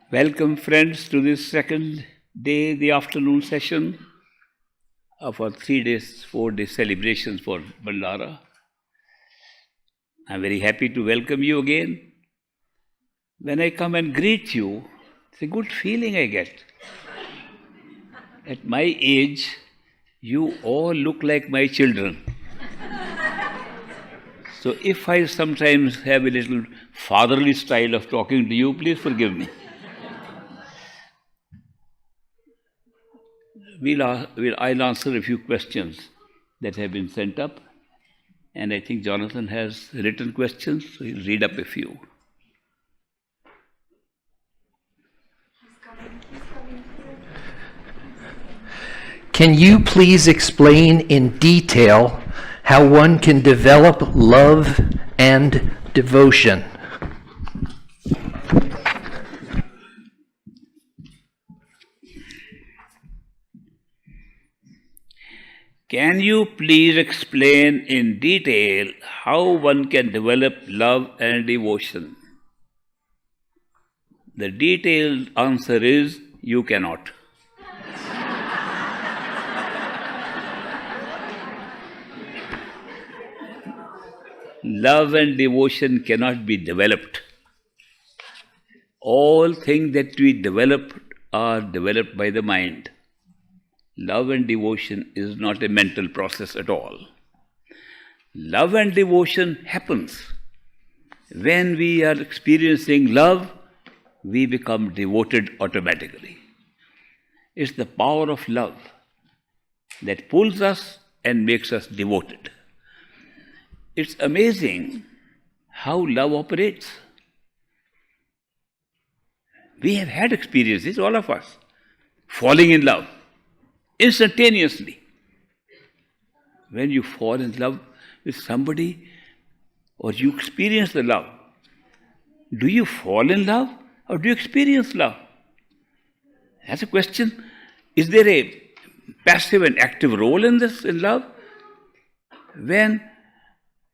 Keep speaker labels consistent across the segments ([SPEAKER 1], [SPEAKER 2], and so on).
[SPEAKER 1] Welcome, friends, to this second day, the afternoon session of our 4 day celebrations for Bhandara. I'm very happy to welcome you again. When I come and greet you, it's a good feeling I get. At my age, you all look like my children. So if I sometimes have a little fatherly style of talking to you, please forgive me. I'll answer a few questions that have been sent up, and I think Jonathan has written questions, so he'll read up a few.
[SPEAKER 2] Can you please explain in detail how one can develop love and devotion?
[SPEAKER 1] Can you please explain in detail how one can develop love and devotion? The detailed answer is you cannot. Love and devotion cannot be developed. All things that we develop are developed by the mind. Love and devotion is not a mental process at all. Love and devotion happens. When we are experiencing love, we become devoted automatically. It's the power of love that pulls us and makes us devoted. It's amazing how love operates. We have had experiences, all of us, falling in love instantaneously. When you fall in love with somebody or you experience the love, do you fall in love or do you experience love? That's a question. Is there a passive and active role in this, in love? When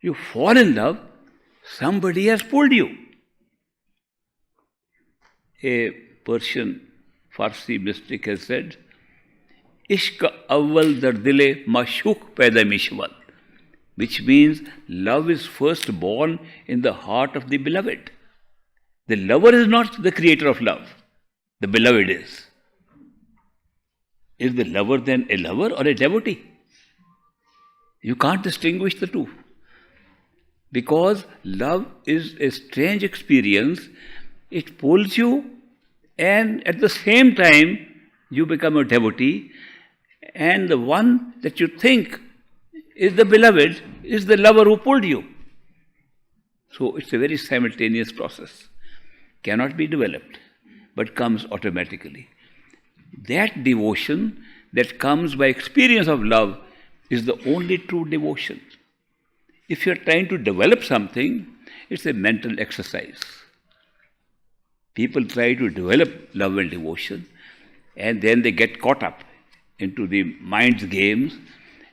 [SPEAKER 1] you fall in love, somebody has pulled you. A Persian Farsi mystic has said, Ishq awwal dar dile mashuk paida mishwal, which means love is first born in the heart of the beloved. The lover is not the creator of love. The beloved is. Is the lover then a lover or a devotee? You can't distinguish the two. Because love is a strange experience. It pulls you, and at the same time, you become a devotee, and the one that you think is the beloved is the lover who pulled you. So it's a very simultaneous process. Cannot be developed, but comes automatically. That devotion that comes by experience of love is the only true devotion. If you're trying to develop something, it's a mental exercise. People try to develop love and devotion, and then they get caught up into the mind's games.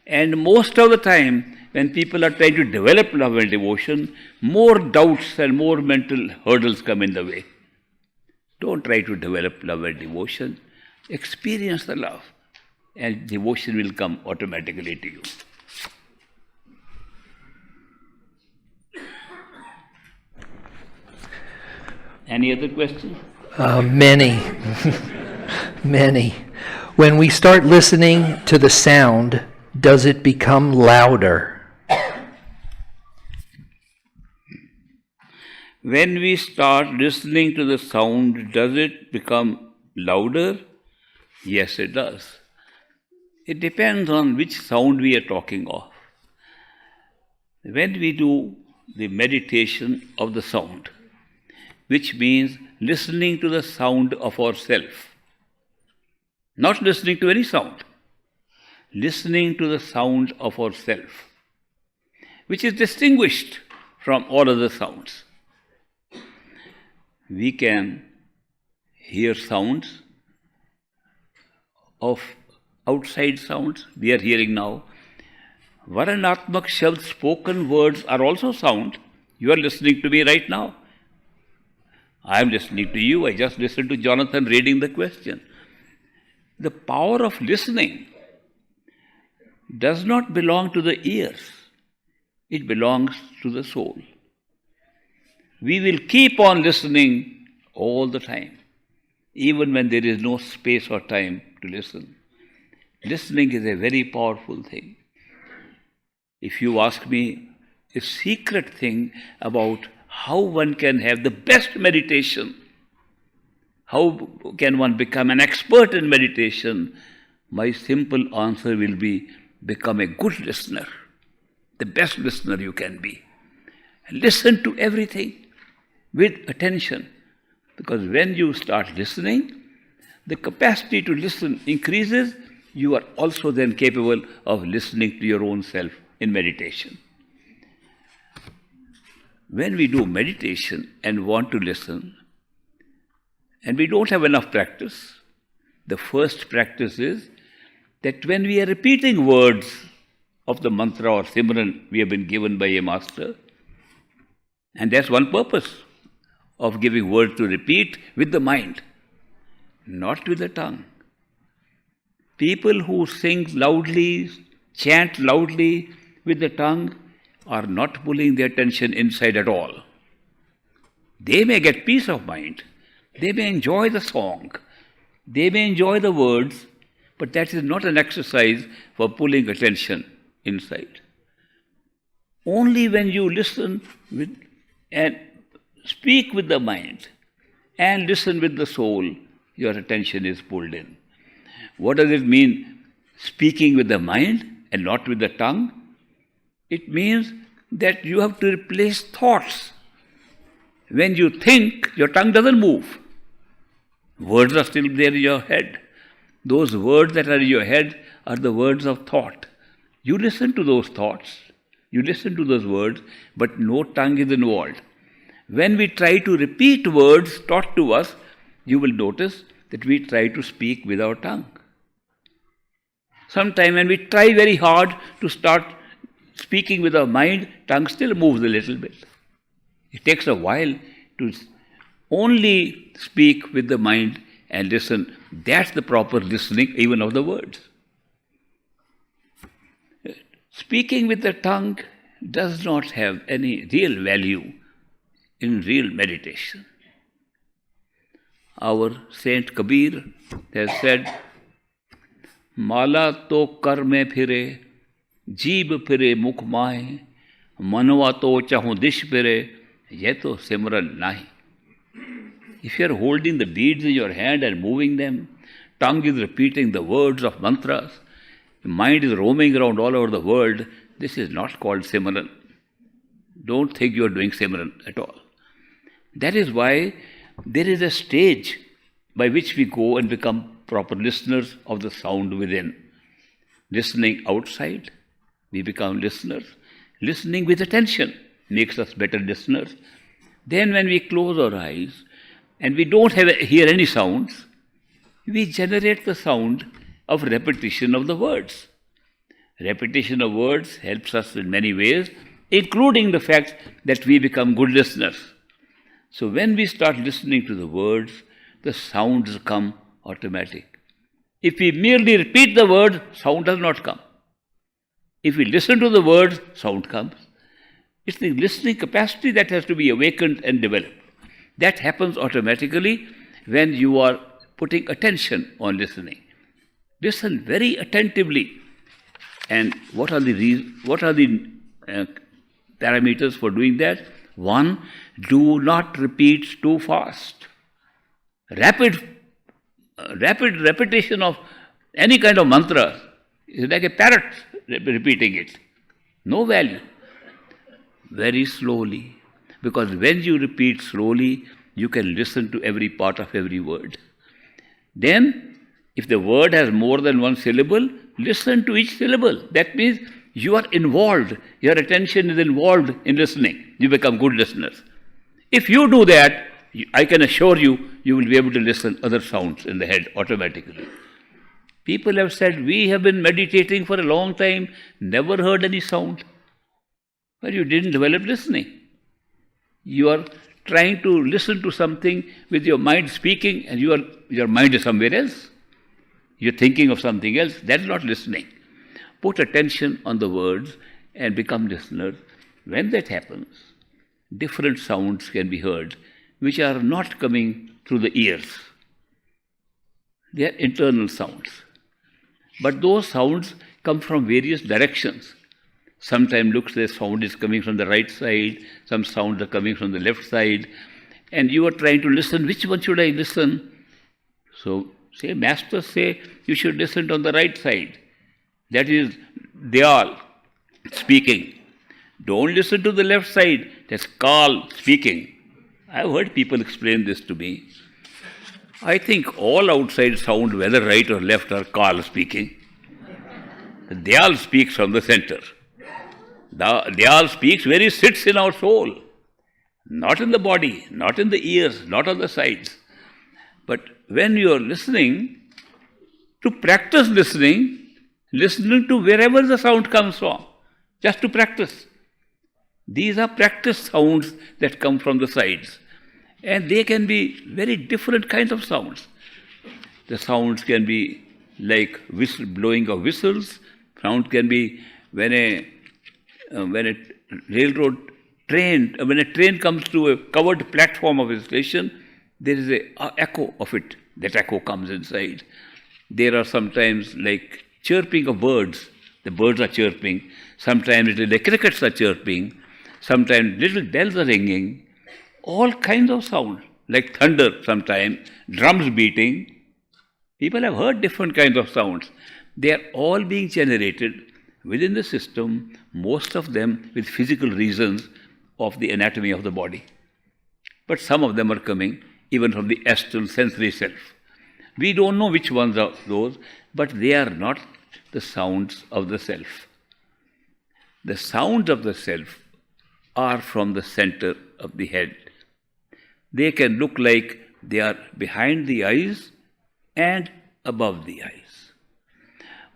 [SPEAKER 1] And most of the time, when people are trying to develop love and devotion, more doubts and more mental hurdles come in the way. Don't try to develop love and devotion. Experience the love, and devotion will come automatically to you. Any other questions?
[SPEAKER 2] Many. Many. When we start listening to the sound, does it become louder?
[SPEAKER 1] When we start listening to the sound, does it become louder? Yes, it does. It depends on which sound we are talking of. When we do the meditation of the sound, which means listening to the sound of ourself, not listening to any sound, listening to the sound of ourself, which is distinguished from all other sounds. We can hear sounds of outside sounds. We are hearing now. Varanatmak Shabd, spoken words, are also sound. You are listening to me right now. I am listening to you. I just listened to Jonathan reading the question. The power of listening does not belong to the ears. It belongs to the soul. We will keep on listening all the time, even when there is no space or time to listen. Listening is a very powerful thing. If you ask me a secret thing about how one can have the best meditation, how can one become an expert in meditation, my simple answer will be become a good listener, the best listener you can be. Listen to everything with attention, because when you start listening, the capacity to listen increases. You are also then capable of listening to your own self in meditation. When we do meditation and want to listen, and we don't have enough practice, the first practice is that when we are repeating words of the mantra or simran we have been given by a master, and that's one purpose of giving word to repeat with the mind, not with the tongue. People who sing loudly, chant loudly with the tongue are not pulling their attention inside at all. They may get peace of mind, they may enjoy the song, they may enjoy the words, but that is not an exercise for pulling attention inside. Only when you listen with and speak with the mind and listen with the soul, your attention is pulled in. What does it mean, speaking with the mind and not with the tongue? It means that you have to replace thoughts. When you think, your tongue doesn't move. Words are still there in your head. Those words that are in your head are the words of thought. You listen to those thoughts, you listen to those words, but no tongue is involved. When we try to repeat words taught to us, you will notice that we try to speak with our tongue. Sometimes when we try very hard to start speaking with our mind, tongue still moves a little bit. It takes a while to only speak with the mind and listen. That's the proper listening even of the words. Speaking with the tongue does not have any real value in real meditation. Our Saint Kabir has said, Mala to kar mein phire, jeeb phire mukh maahe, manwa to chahu dish phire, ye to simran nahi. If you are holding the beads in your hand and moving them, tongue is repeating the words of mantras, mind is roaming around all over the world, this is not called simran. Don't think you are doing simran at all. That is why there is a stage by which we go and become proper listeners of the sound within. Listening outside, we become listeners. Listening with attention makes us better listeners. Then when we close our eyes and we don't hear any sounds, we generate the sound of repetition of the words. Repetition of words helps us in many ways, including the fact that we become good listeners. So when we start listening to the words, the sounds come automatic. If we merely repeat the word, sound does not come. If we listen to the words, sound comes. It's the listening capacity that has to be awakened and developed. That happens automatically when you are putting attention on listening. Listen very attentively. And what are the parameters for doing that? One, do not repeat too fast. Rapid repetition of any kind of mantra is like a parrot repeating it. No value. Very slowly. Because when you repeat slowly, you can listen to every part of every word. Then, if the word has more than one syllable, listen to each syllable. That means you are involved. Your attention is involved in listening. You become good listeners. If you do that, I can assure you, you will be able to listen other sounds in the head automatically. People have said, we have been meditating for a long time, never heard any sound. But you didn't develop listening. You are trying to listen to something with your mind speaking and your mind is somewhere else. You're thinking of something else. That's not listening. Put attention on the words and become listeners. When that happens, different sounds can be heard which are not coming through the ears. They are internal sounds. But those sounds come from various directions. Sometimes looks the sound is coming from the right side, some sounds are coming from the left side, and you are trying to listen, which one should I listen? So, masters say you should listen on the right side. That is Dayal speaking. Don't listen to the left side, that's Kal speaking. I've heard people explain this to me. I think all outside sound, whether right or left, are Kal speaking. Dayal speaks from the center. Dayal speaks where he sits in our soul. Not in the body, not in the ears, not on the sides. But when you are listening, to practice listening to wherever the sound comes from, just to practice. These are practice sounds that come from the sides. And they can be very different kinds of sounds. The sounds can be like blowing of whistles. Sound can be when a train comes to a covered platform of a station, there is an echo of it. That echo comes inside. There are sometimes like chirping of birds. The birds are chirping. Sometimes the crickets are chirping. Sometimes little bells are ringing. All kinds of sound, like thunder sometimes, drums beating. People have heard different kinds of sounds. They are all being generated within the system, most of them with physical reasons of the anatomy of the body. But some of them are coming even from the astral sensory self. We don't know which ones are those, but they are not the sounds of the self. The sounds of the self are from the center of the head. They can look like they are behind the eyes and above the eyes.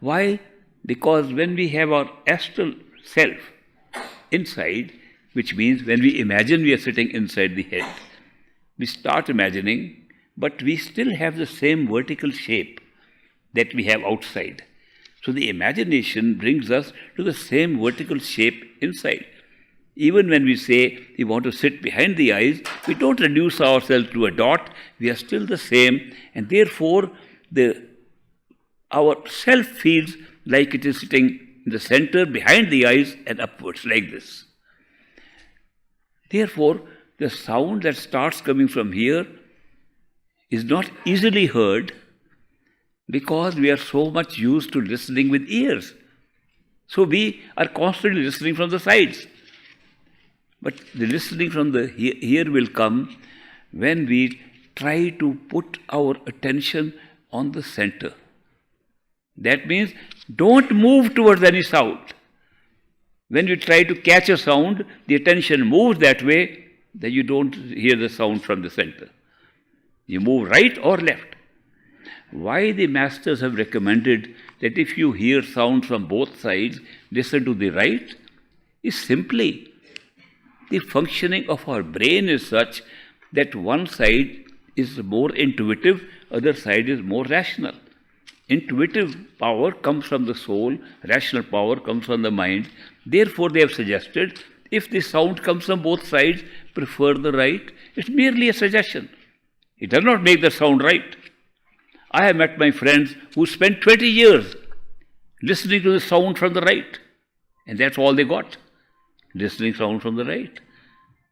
[SPEAKER 1] Why? Because when we have our astral self inside, which means when we imagine we are sitting inside the head, we start imagining, but we still have the same vertical shape that we have outside. So the imagination brings us to the same vertical shape inside. Even when we say we want to sit behind the eyes, we don't reduce ourselves to a dot, we are still the same, and therefore our self feels like it is sitting in the center, behind the eyes and upwards, like this. Therefore, the sound that starts coming from here is not easily heard because we are so much used to listening with ears. So we are constantly listening from the sides. But the listening from the here will come when we try to put our attention on the center. That means don't move towards any sound. When you try to catch a sound, the attention moves that way, then you don't hear the sound from the center. You move right or left. Why the masters have recommended that if you hear sound from both sides, listen to the right, is simply the functioning of our brain is such that one side is more intuitive, other side is more rational. Intuitive power comes from the soul, rational power comes from the mind. Therefore, they have suggested, if the sound comes from both sides, prefer the right. It's merely a suggestion. It does not make the sound right. I have met my friends who spent 20 years listening to the sound from the right. And that's all they got. Listening sound from the right.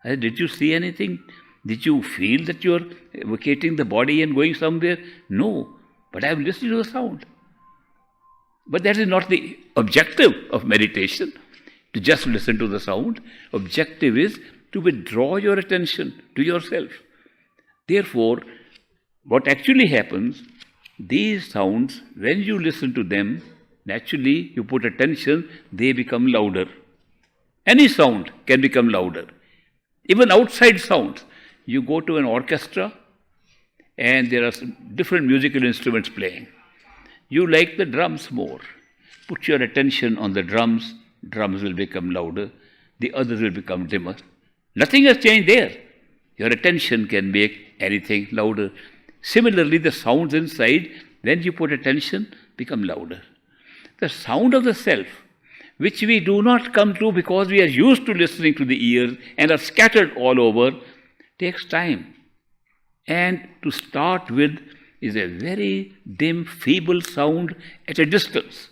[SPEAKER 1] I said, did you see anything? Did you feel that you are vacating the body and going somewhere? No. But I am listening to the sound. But that is not the objective of meditation, to just listen to the sound. Objective is to withdraw your attention to yourself. Therefore, what actually happens, these sounds, when you listen to them, naturally you put attention, they become louder. Any sound can become louder. Even outside sounds. You go to an orchestra and there are different musical instruments playing. You like the drums more. Put your attention on the drums, drums will become louder, the others will become dimmer. Nothing has changed there. Your attention can make anything louder. Similarly, the sounds inside, when you put attention, become louder. The sound of the self, which we do not come to because we are used to listening to the ears and are scattered all over, takes time. And to start with is a very dim, feeble sound at a distance.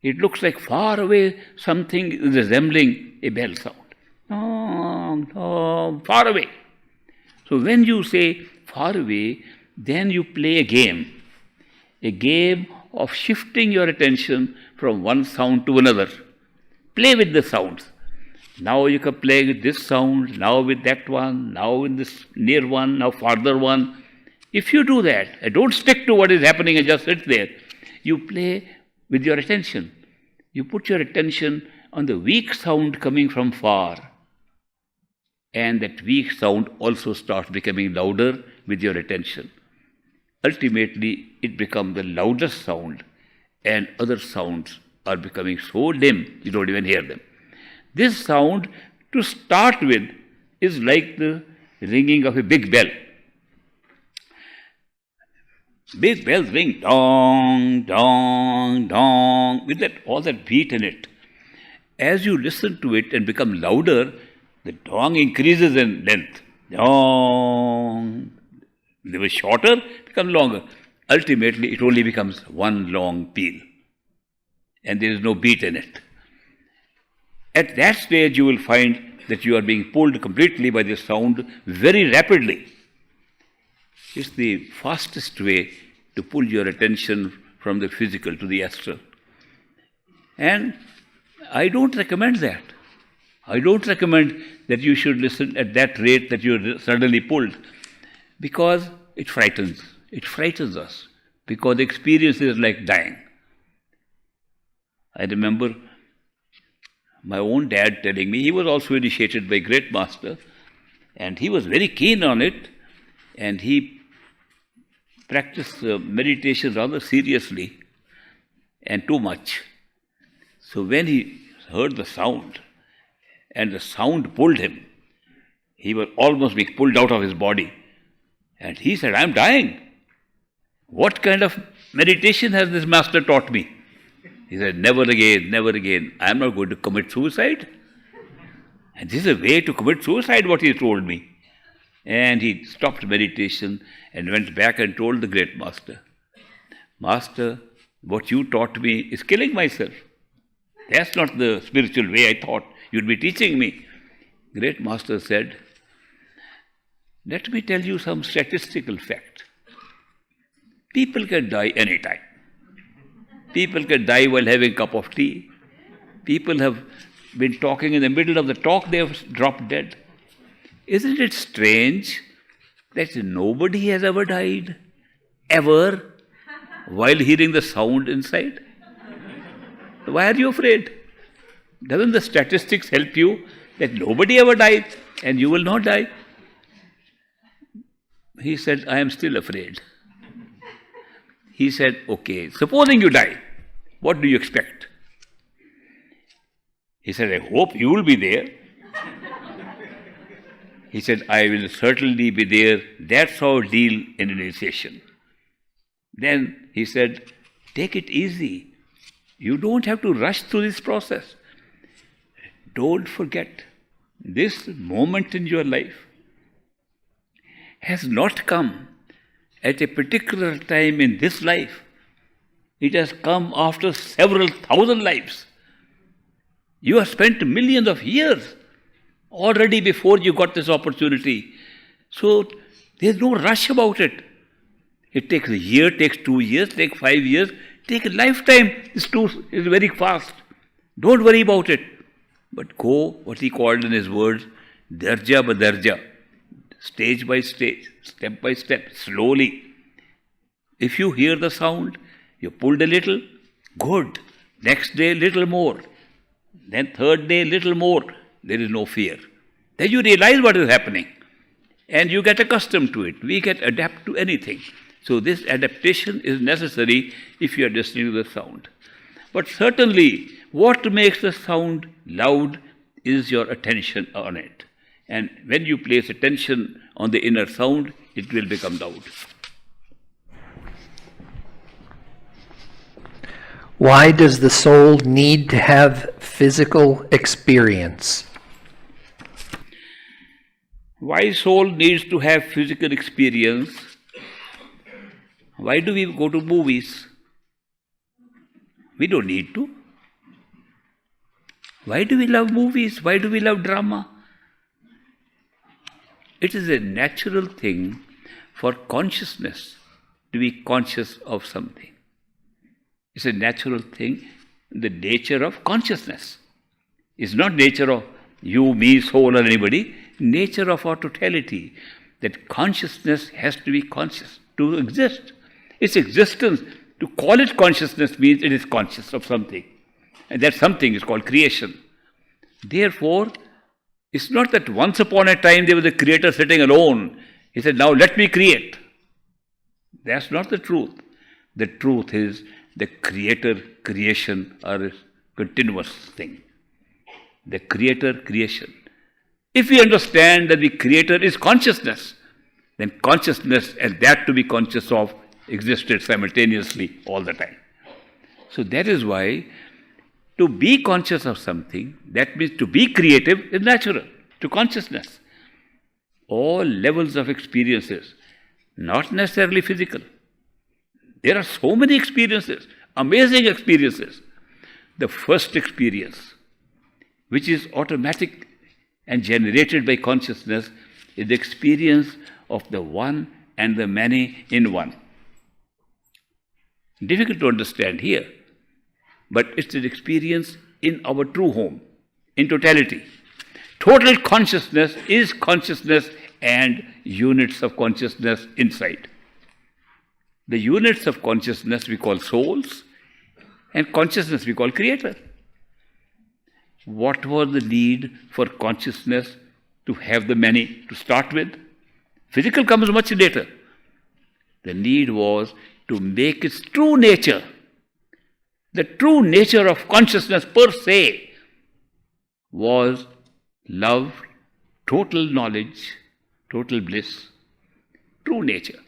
[SPEAKER 1] It looks like far away something resembling a bell sound. Far away. So when you say far away, then you play a game of shifting your attention from one sound to another. Play with the sounds. Now you can play with this sound, now with that one, now with this near one, now farther one. If you do that, and don't stick to what is happening and just sit there, you play with your attention. You put your attention on the weak sound coming from far. And that weak sound also starts becoming louder with your attention. Ultimately, it becomes the loudest sound, and other sounds are becoming so dim you don't even hear them. This sound, to start with, is like the ringing of a big bell. Big bells ring, dong, dong, dong, with all that beat in it. As you listen to it and become louder, the dong increases in length. Dong. They were shorter, become longer. Ultimately, it only becomes one long peal. And there is no beat in it. At that stage, you will find that you are being pulled completely by the sound very rapidly. It's the fastest way to pull your attention from the physical to the astral. And I don't recommend that. I don't recommend that you should listen at that rate that you're suddenly pulled, because it frightens. It frightens us, because the experience is like dying. I remember my own dad telling me, he was also initiated by a great master, and he was very keen on it, and he practiced meditation rather seriously and too much. So when he heard the sound, and the sound pulled him, he was almost being pulled out of his body. And he said, I'm dying. What kind of meditation has this master taught me? He said, never again, never again. I am not going to commit suicide. And this is a way to commit suicide, what he told me. And he stopped meditation and went back and told the great master, Master, what you taught me is killing myself. That's not the spiritual way I thought you'd be teaching me. Great master said, let me tell you some statistical fact. People can die anytime. People can die while having a cup of tea. People have been talking, in the middle of the talk they have dropped dead. Isn't it strange that nobody has ever died, ever, while hearing the sound inside? Why are you afraid? Doesn't the statistics help you that nobody ever died and you will not die? He said, I am still afraid. He said, okay, supposing you die, what do you expect? He said, I hope you will be there. He said, I will certainly be there. That's our deal in initiation. Then he said, take it easy. You don't have to rush through this process. Don't forget, this moment in your life has not come at a particular time in this life. It has come after several thousand lives. You have spent millions of years already before you got this opportunity. So there's no rush about it. It takes a year, takes 2 years, takes 5 years, take a lifetime. It's very fast. Don't worry about it. But go, what he called in his words, darja ba darja, stage by stage, step by step, slowly. If you hear the sound, you pulled a little, good. Next day, little more. Then third day, little more. There is no fear. Then you realize what is happening. And you get accustomed to it. We get adapt to anything. So this adaptation is necessary if you are listening to the sound. But certainly, what makes the sound loud is your attention on it. And when you place attention on the inner sound, it will become loud.
[SPEAKER 2] Why does the soul need to have physical experience?
[SPEAKER 1] Why soul needs to have physical experience? Why do we go to movies? We don't need to. Why do we love movies? Why do we love drama? It is a natural thing for consciousness to be conscious of something. It's a natural thing. The nature of consciousness is not nature of you, me, soul, or anybody. Nature of our totality. That consciousness has to be conscious to exist. Its existence, to call it consciousness means it is conscious of something. And that something is called creation. Therefore, it's not that once upon a time there was a creator sitting alone. He said, now let me create. That's not the truth. The truth is the creator-creation are a continuous thing. The creator-creation. If we understand that the creator is consciousness, then consciousness and that to be conscious of existed simultaneously all the time. So that is why to be conscious of something, that means to be creative, is natural to consciousness. All levels of experiences, not necessarily physical. There are so many experiences, amazing experiences. The first experience, which is automatic and generated by consciousness, is the experience of the one and the many in one. Difficult to understand here, but it's an experience in our true home, in totality. Total consciousness is consciousness and units of consciousness inside. The units of consciousness we call souls, and consciousness we call creator. What was the need for consciousness to have the many to start with? Physical comes much later. The need was to make its true nature, the true nature of consciousness per se, was love, total knowledge, total bliss, true nature.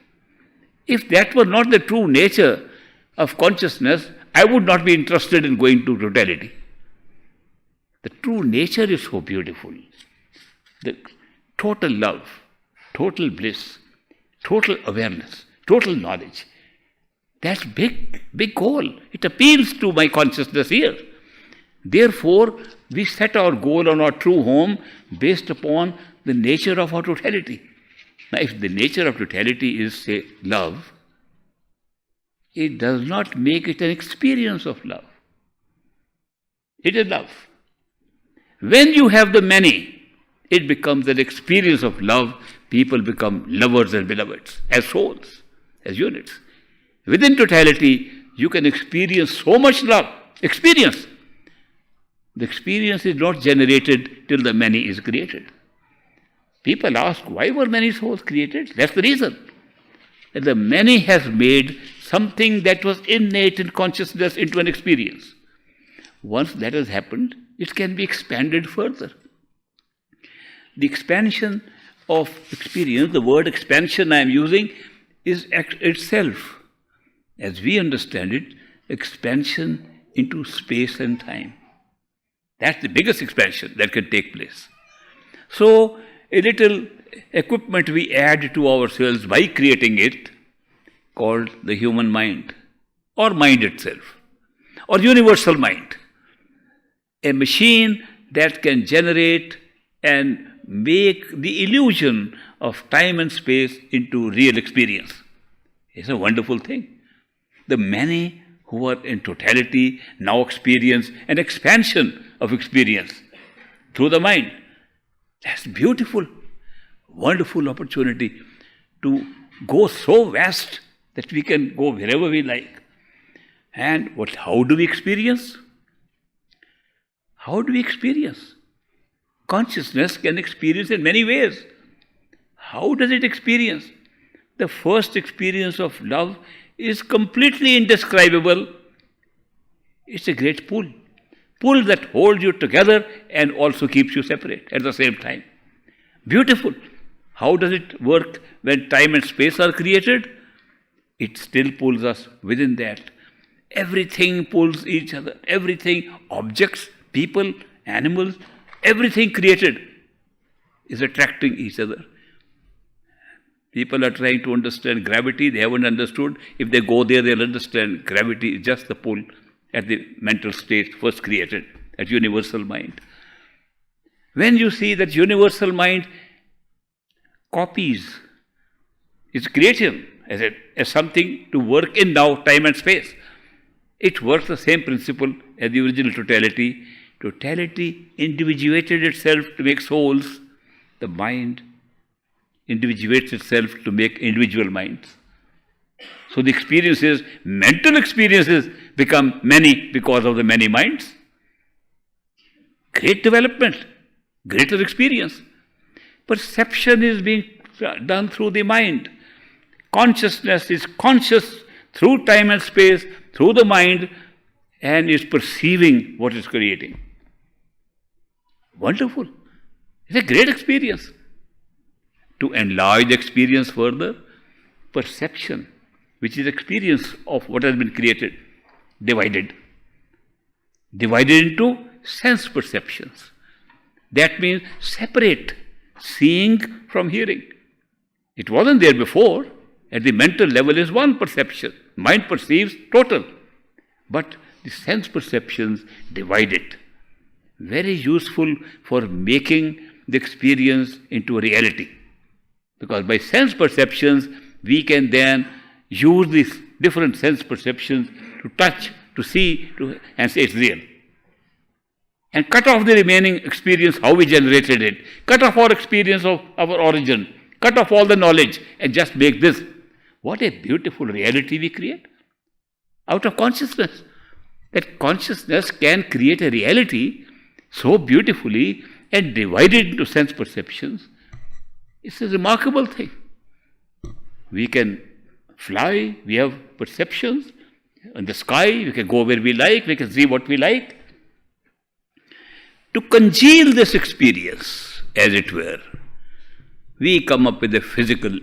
[SPEAKER 1] If that were not the true nature of consciousness, I would not be interested in going to totality. The true nature is so beautiful. The total love, total bliss, total awareness, total knowledge. That's big goal. It appeals to my consciousness here. Therefore, we set our goal on our true home based upon the nature of our totality. Now, if the nature of totality is, say, love, it does not make it an experience of love. It is love. When you have the many, it becomes an experience of love. People become lovers and beloveds, as souls, as units. Within totality, you can experience so much love. Experience. The experience is not generated till the many is created. People ask, why were many souls created? That's the reason. That the many has made something that was innate in consciousness into an experience. Once that has happened, it can be expanded further. The expansion of experience, the word expansion I am using, is itself, as we understand it, expansion into space and time. That's the biggest expansion that can take place. So, a little equipment we add to ourselves by creating it, called the human mind, or mind itself, or universal mind. A machine that can generate and make the illusion of time and space into real experience. It's a wonderful thing. The many who are in totality now experience an expansion of experience through the mind. That's beautiful, wonderful opportunity to go so vast that we can go wherever we like. And how do we experience? How do we experience? Consciousness can experience in many ways. How does it experience? The first experience of love is completely indescribable. It's a great pull. Pull that holds you together and also keeps you separate at the same time. Beautiful. How does it work when time and space are created? It still pulls us within that. Everything pulls each other. Everything, objects, people, animals, everything created is attracting each other. People are trying to understand gravity. They haven't understood. If they go there, they'll understand gravity is just the pull at the mental state first created, at universal mind. When you see that universal mind copies, it's creative as something to work in now, time and space. It works the same principle as the original totality. Totality individuated itself to make souls. The mind individuates itself to make individual minds. So the experiences, mental experiences, become many because of the many minds. Great development, greater experience. Perception is being done through the mind. Consciousness is conscious through time and space, through the mind, and is perceiving what is creating. Wonderful. It's a great experience. To enlarge the experience further, perception, which is experience of what has been created, divided into sense perceptions. That means separate seeing from hearing. It wasn't there before. At the mental level is one perception. Mind perceives total. But the sense perceptions divide it. Very useful for making the experience into a reality. Because by sense perceptions, we can then use these different sense perceptions to touch, to see, and say it's real. And cut off the remaining experience, how we generated it. Cut off our experience of our origin. Cut off all the knowledge and just make this. What a beautiful reality we create out of consciousness. That consciousness can create a reality so beautifully and divide it into sense perceptions. It's a remarkable thing. We can fly, we have perceptions. In the sky, we can go where we like, we can see what we like. To congeal this experience, as it were, we come up with a physical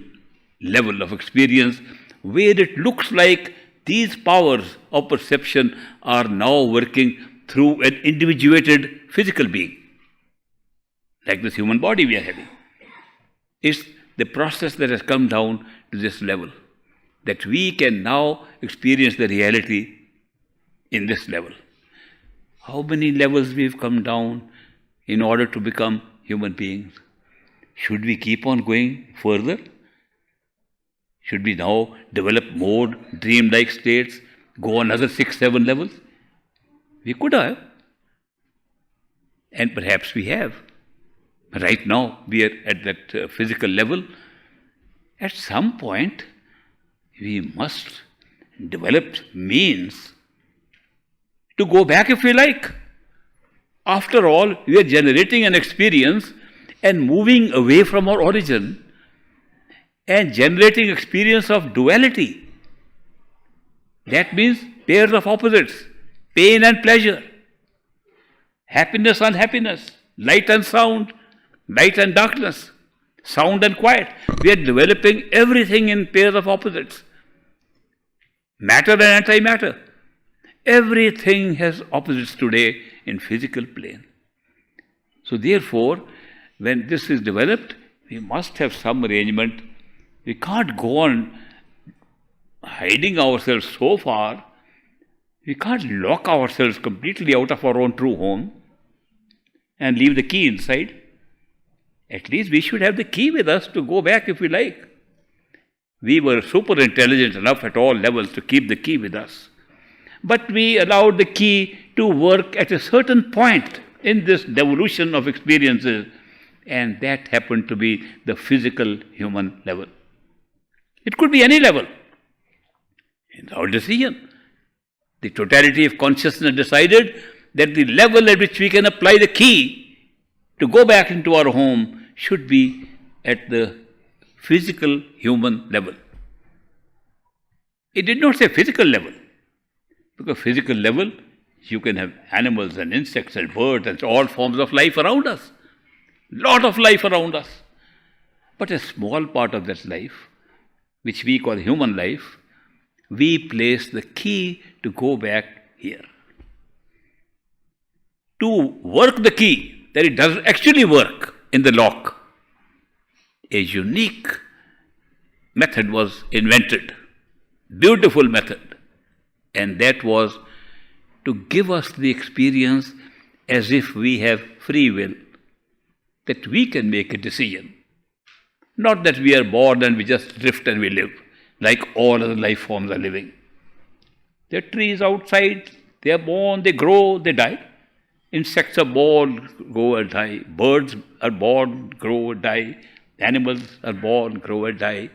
[SPEAKER 1] level of experience where it looks like these powers of perception are now working through an individuated physical being, like this human body we are having. It's the process that has come down to this level, that we can now experience the reality in this level. How many levels we've come down in order to become human beings? Should we keep on going further? Should we now develop more dream-like states, go another 6-7 levels? We could have. And perhaps we have. Right now, we are at that physical level. At some point, we must develop means to go back if we like. After all, we are generating an experience and moving away from our origin and generating experience of duality. That means pairs of opposites, pain and pleasure, happiness and unhappiness, light and sound, light and darkness, sound and quiet. We are developing everything in pairs of opposites. Matter and antimatter. Everything has opposites today in physical plane. So therefore, when this is developed, we must have some arrangement. We can't go on hiding ourselves so far. We can't lock ourselves completely out of our own true home and leave the key inside. At least we should have the key with us to go back if we like. We were super intelligent enough at all levels to keep the key with us. But we allowed the key to work at a certain point in this devolution of experiences, and that happened to be the physical human level. It could be any level. It's our decision. The totality of consciousness decided that the level at which we can apply the key to go back into our home should be at the physical human level. It did not say physical level, because physical level, you can have animals and insects and birds and all forms of life around us. Lot of life around us. But a small part of that life, which we call human life, we place the key to go back here. To work the key, that it does actually work in the lock, a unique method was invented, beautiful method, and that was to give us the experience as if we have free will, that we can make a decision. Not that we are born and we just drift and we live, like all other life forms are living. There are trees outside, they are born, they grow, they die. Insects are born, grow and die. Birds are born, grow and die. Animals are born, grow and die.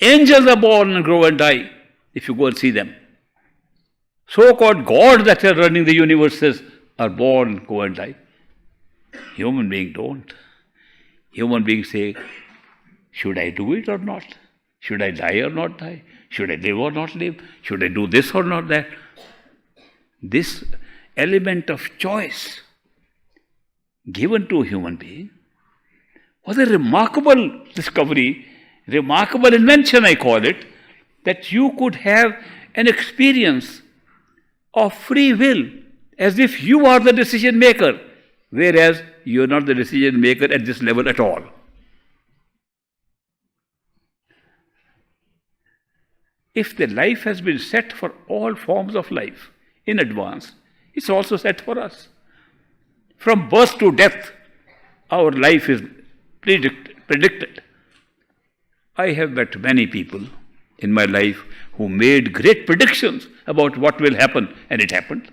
[SPEAKER 1] Angels are born and grow and die, if you go and see them. So-called gods that are running the universes are born, go and die. Human beings don't. Human beings say, should I do it or not? Should I die or not die? Should I live or not live? Should I do this or not that? This element of choice given to a human being was a remarkable discovery, remarkable invention, I call it, that you could have an experience of free will as if you are the decision maker, whereas you are not the decision maker at this level at all. If the life has been set for all forms of life in advance, it's also set for us. From birth to death, our life is predicted. I have met many people in my life who made great predictions about what will happen, and it happened.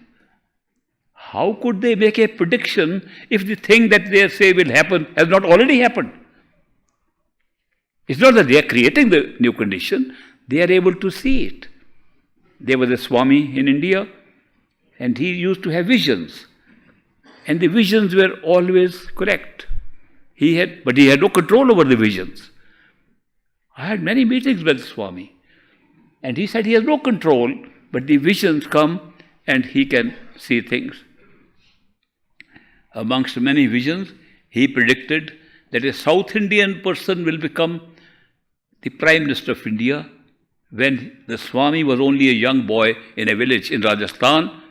[SPEAKER 1] How could they make a prediction if the thing that they say will happen has not already happened? It's not that they are creating the new condition, they are able to see it. There was a Swami in India, and he used to have visions. And the visions were always correct. But he had no control over the visions. I had many meetings with Swami. And he said he has no control, but the visions come and he can see things. Amongst many visions, he predicted that a South Indian person will become the Prime Minister of India when the Swami was only a young boy in a village in Rajasthan,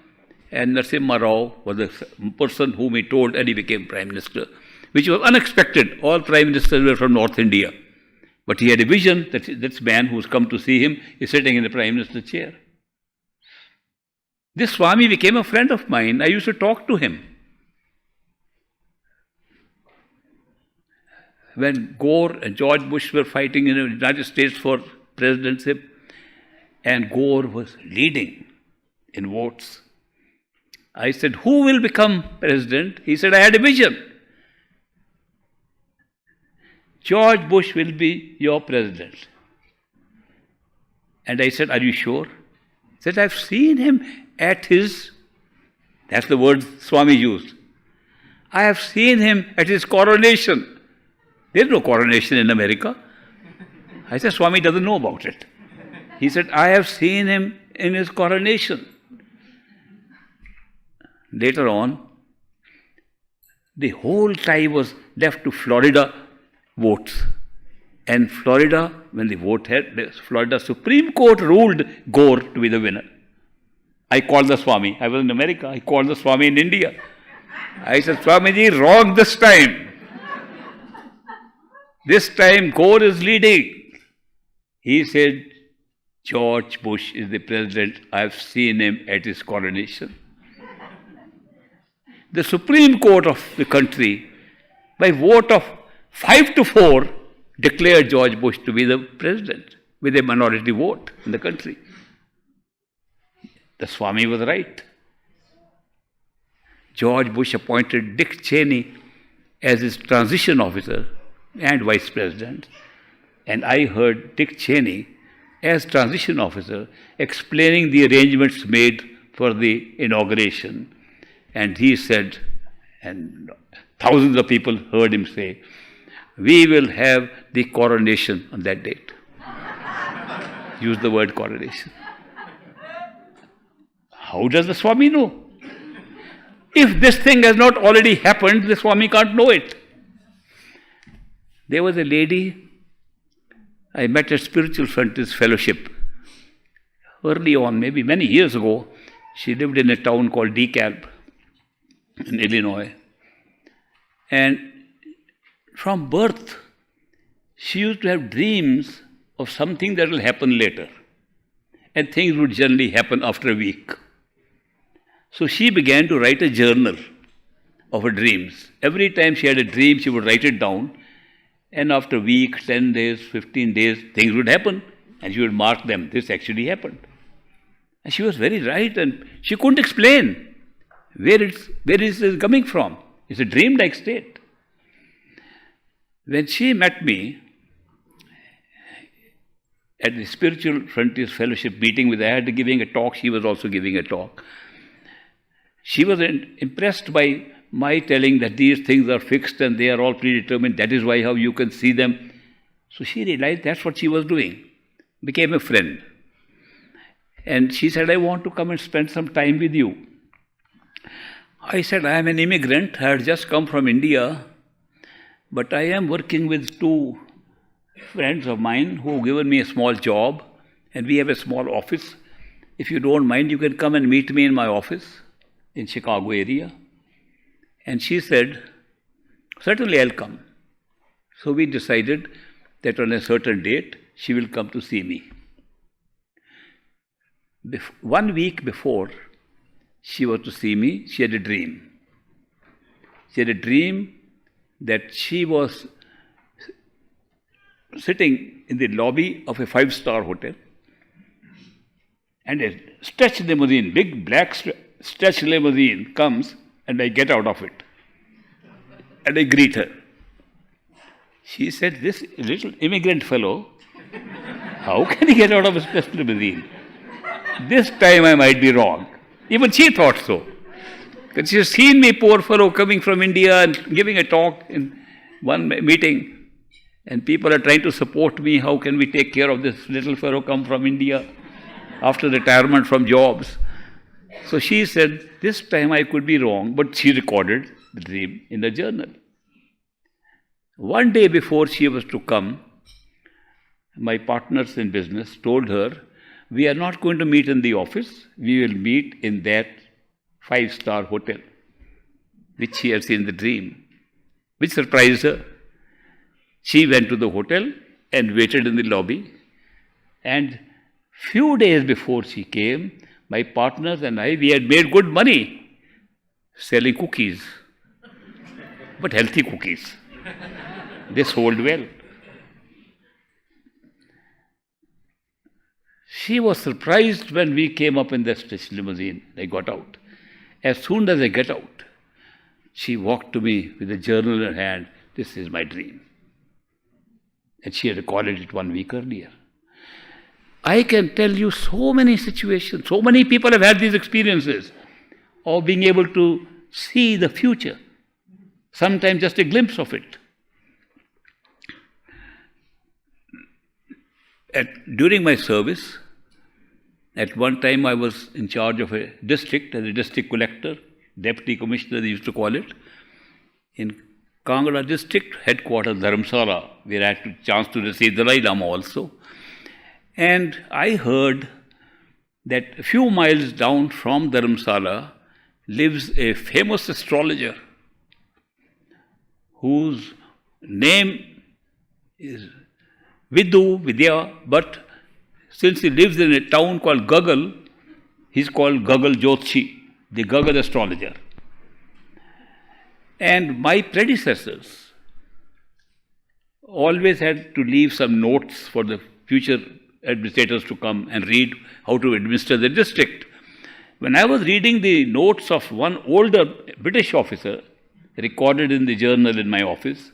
[SPEAKER 1] and Narasimha Rao was the person whom he told, and he became Prime Minister, which was unexpected. All Prime Ministers were from North India. But he had a vision that this man who's come to see him is sitting in the Prime Minister chair. This Swami became a friend of mine. I used to talk to him. When Gore and George Bush were fighting in the United States for presidency, and Gore was leading in votes, I said, who will become president? He said, I had a vision. George Bush will be your president. And I said, are you sure? He said, I've seen him at his, that's the word Swami used. I have seen him at his coronation. There's no coronation in America. I said, Swami doesn't know about it. He said, I have seen him in his coronation. Later on, the whole tie was left to Florida votes. And Florida, when the vote had, the Florida Supreme Court ruled Gore to be the winner. I called the Swami. I was in America. I called the Swami in India. I said, Swamiji, wrong this time. This time Gore is leading. He said, George Bush is the president. I've seen him at his coronation. The Supreme Court of the country, by vote of 5-4, declared George Bush to be the president with a minority vote in the country. The Swami was right. George Bush appointed Dick Cheney as his transition officer and vice president. And I heard Dick Cheney, as transition officer, explaining the arrangements made for the inauguration. And he said, and thousands of people heard him say, we will have the coronation on that date. Use the word coronation. How does the Swami know? If this thing has not already happened, the Swami can't know it. There was a lady I met at Spiritual Frontiers Fellowship early on, maybe many years ago. She lived in a town called DeKalb in Illinois. And from birth, she used to have dreams of something that will happen later. And things would generally happen after a week. So she began to write a journal of her dreams. Every time she had a dream, she would write it down. And after a week, 10 days, 15 days, things would happen. And she would mark them. This actually happened. And she was very right. And she couldn't explain where is it coming from. It's a dream-like state. When she met me at the Spiritual Frontiers Fellowship meeting, I had giving a talk, she was also giving a talk. She was impressed by my telling that these things are fixed and they are all predetermined. That is why how you can see them. So she realized that's what she was doing. Became a friend. And she said, I want to come and spend some time with you. I said, I am an immigrant. I had just come from India. But I am working with two friends of mine who have given me a small job. And we have a small office. If you don't mind, you can come and meet me in my office in Chicago area. And she said, certainly I'll come. So we decided that on a certain date, she will come to see me. 1 week before she was to see me, she had a dream. She had a dream that she was sitting in the lobby of a 5-star hotel and a stretch limousine, big black stretch limousine comes and I get out of it and I greet her. She said, this little immigrant fellow, how can he get out of a stretch limousine? This time I might be wrong. Even she thought so. But she has seen me, poor fellow, coming from India and giving a talk in one meeting. And people are trying to support me. How can we take care of this little fellow come from India after retirement from jobs? So she said, this time I could be wrong, but she recorded the dream in the journal. One day before she was to come, my partners in business told her, we are not going to meet in the office, we will meet in that 5-star hotel, which she had seen in the dream, which surprised her. She went to the hotel and waited in the lobby. And few days before she came, my partners and I, we had made good money selling cookies, but healthy cookies. They sold well. She was surprised when we came up in the stretch limousine. I got out. As soon as I get out, she walked to me with a journal in her hand. This is my dream. And she had recorded it 1 week earlier. I can tell you so many situations, so many people have had these experiences of being able to see the future, sometimes just a glimpse of it. During my service, at one time I was in charge of a district as a district collector, deputy commissioner they used to call it, in Kangra district headquarters, Dharamsala, where I had a chance to receive the Dalai Lama also. And I heard that a few miles down from Dharamsala lives a famous astrologer whose name is Vidya, but since he lives in a town called Gagal, he's called Gagal Jyotish, the Gagal astrologer. And my predecessors always had to leave some notes for the future administrators to come and read how to administer the district. When I was reading the notes of one older British officer recorded in the journal in my office,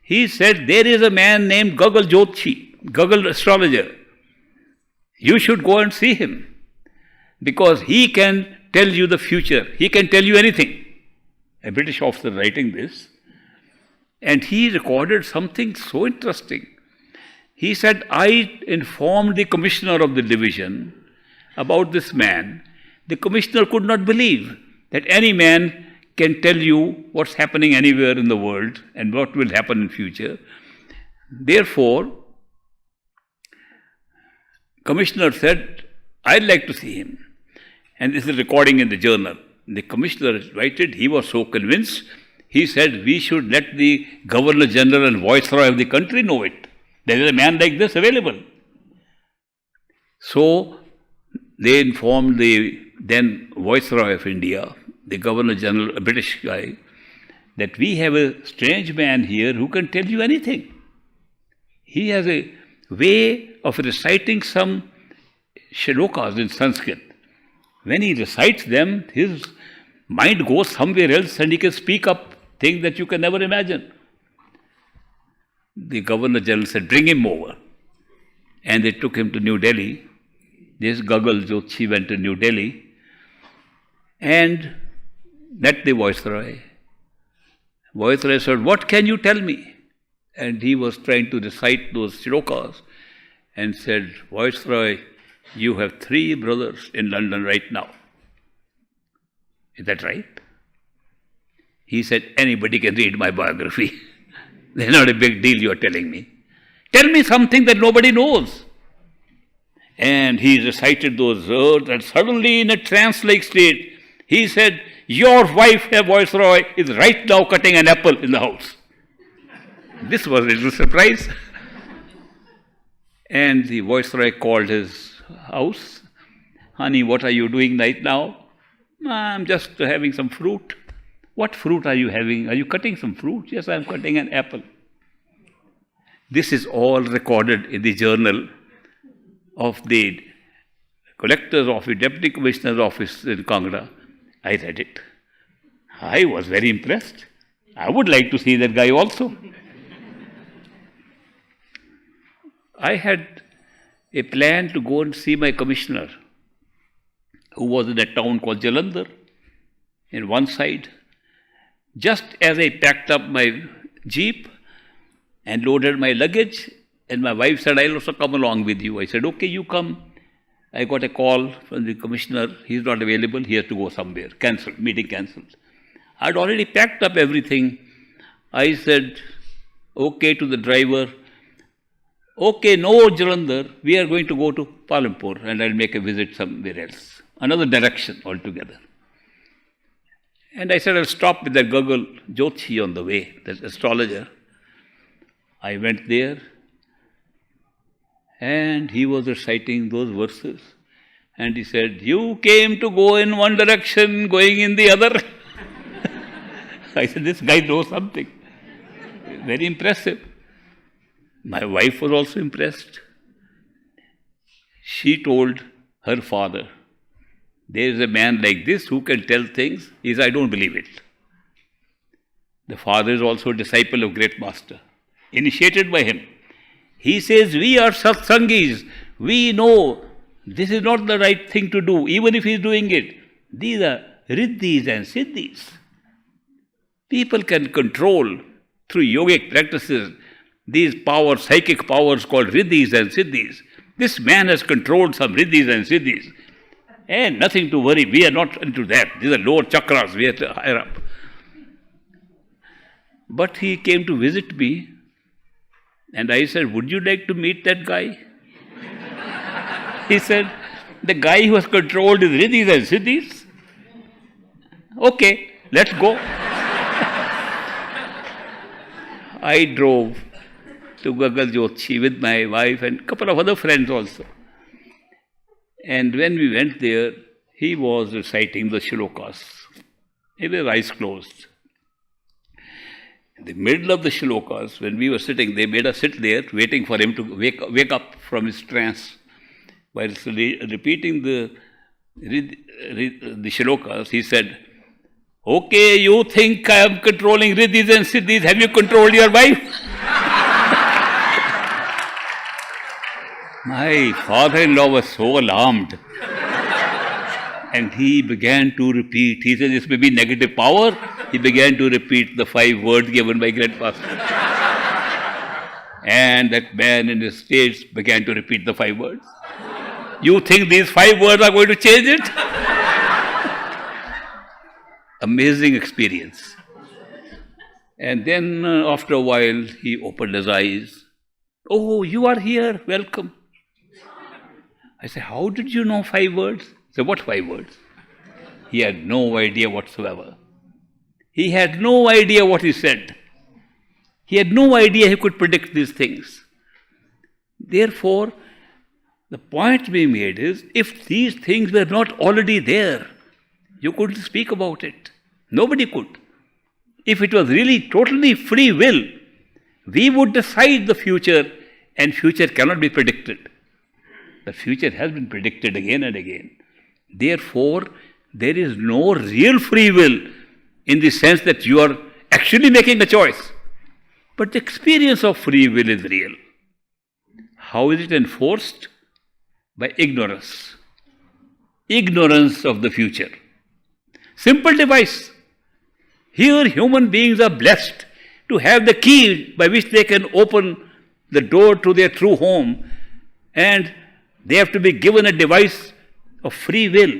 [SPEAKER 1] he said, there is a man named Gagal Jyotish, Gagal astrologer. You should go and see him because he can tell you the future. He can tell you anything. A British officer writing this. And he recorded something so interesting. He said, I informed the commissioner of the division about this man. The commissioner could not believe that any man can tell you what's happening anywhere in the world and what will happen in future. Therefore, Commissioner said, I'd like to see him. And this is recording in the journal. The Commissioner invited, he was so convinced, he said, we should let the Governor General and Viceroy of the country know it. There is a man like this available. So, they informed the then Viceroy of India, the Governor General, a British guy, that we have a strange man here who can tell you anything. He has a way of reciting some shlokas in Sanskrit. When he recites them, his mind goes somewhere else and he can speak up things that you can never imagine. The Governor General said, bring him over. And they took him to New Delhi. This Gagal Jyotish went to New Delhi and met the Viceroy. Viceroy said, what can you tell me? And he was trying to recite those shlokas and said, Viceroy, you have 3 brothers in London right now. Is that right? He said, anybody can read my biography. There's not a big deal you are telling me. Tell me something that nobody knows. And he recited those words, and suddenly in a trance-like state, he said, your wife, Viceroy, is right now cutting an apple in the house. This was a little surprise. And the Viceroy called his house. Honey, what are you doing right now? I'm just having some fruit. What fruit are you having? Are you cutting some fruit? Yes, I'm cutting an apple. This is all recorded in the journal of the Collector's Office, Deputy Commissioner's Office in Kangra. I read it. I was very impressed. I would like to see that guy also. I had a plan to go and see my commissioner, who was in a town called Jalandhar, in one side. Just as I packed up my jeep and loaded my luggage, and my wife said, I'll also come along with you. I said, okay, you come. I got a call from the commissioner. He's not available. He has to go somewhere. Cancelled. Meeting cancelled. I'd already packed up everything. I said, okay to the driver. Okay, no Jalandhar. We are going to go to Palampur and I'll make a visit somewhere else. Another direction altogether. And I said, I'll stop with that Gagal Jyotish on the way, that astrologer. I went there. And he was reciting those verses. And he said, you came to go in one direction, going in the other. I said, this guy knows something. Very impressive. My wife was also impressed. She told her father, there is a man like this who can tell things. He said, I don't believe it. The father is also a disciple of great master, initiated by him. He says, we are satsangis. We know this is not the right thing to do, even if he is doing it. These are riddhis and siddhis. People can control through yogic practices these powers, psychic powers called riddhis and siddhis. This man has controlled some riddhis and siddhis. And nothing to worry. We are not into that. These are lower chakras. We are higher up. But he came to visit me. And I said, would you like to meet that guy? He said, the guy who has controlled his riddhis and siddhis? Okay, let's go. I drove to Gagal Jyotish with my wife and a couple of other friends also. And when we went there, he was reciting the shlokas. With his eyes closed. In the middle of the shlokas, when we were sitting, they made us sit there waiting for him to wake up from his trance. While repeating the shlokas, he said, okay, you think I am controlling riddhis and siddhis, have you controlled your wife? My father-in-law was so alarmed. And he began to repeat. He said, this may be negative power. He began to repeat the 5 words given by Grandmaster. And that man in his stage began to repeat the 5 words. You think these 5 words are going to change it? Amazing experience. And then after a while, he opened his eyes. Oh, you are here, welcome. I said, how did you know 5 words? He said, what 5 words? He had no idea whatsoever. He had no idea what he said. He had no idea he could predict these things. Therefore, the point being made is, if these things were not already there, you couldn't speak about it. Nobody could. If it was really totally free will, we would decide the future, and future cannot be predicted. The future has been predicted again and again. Therefore, there is no real free will in the sense that you are actually making a choice. But the experience of free will is real. How is it enforced? By ignorance. Ignorance of the future. Simple device. Here human beings are blessed to have the key by which they can open the door to their true home, and they have to be given a device of free will.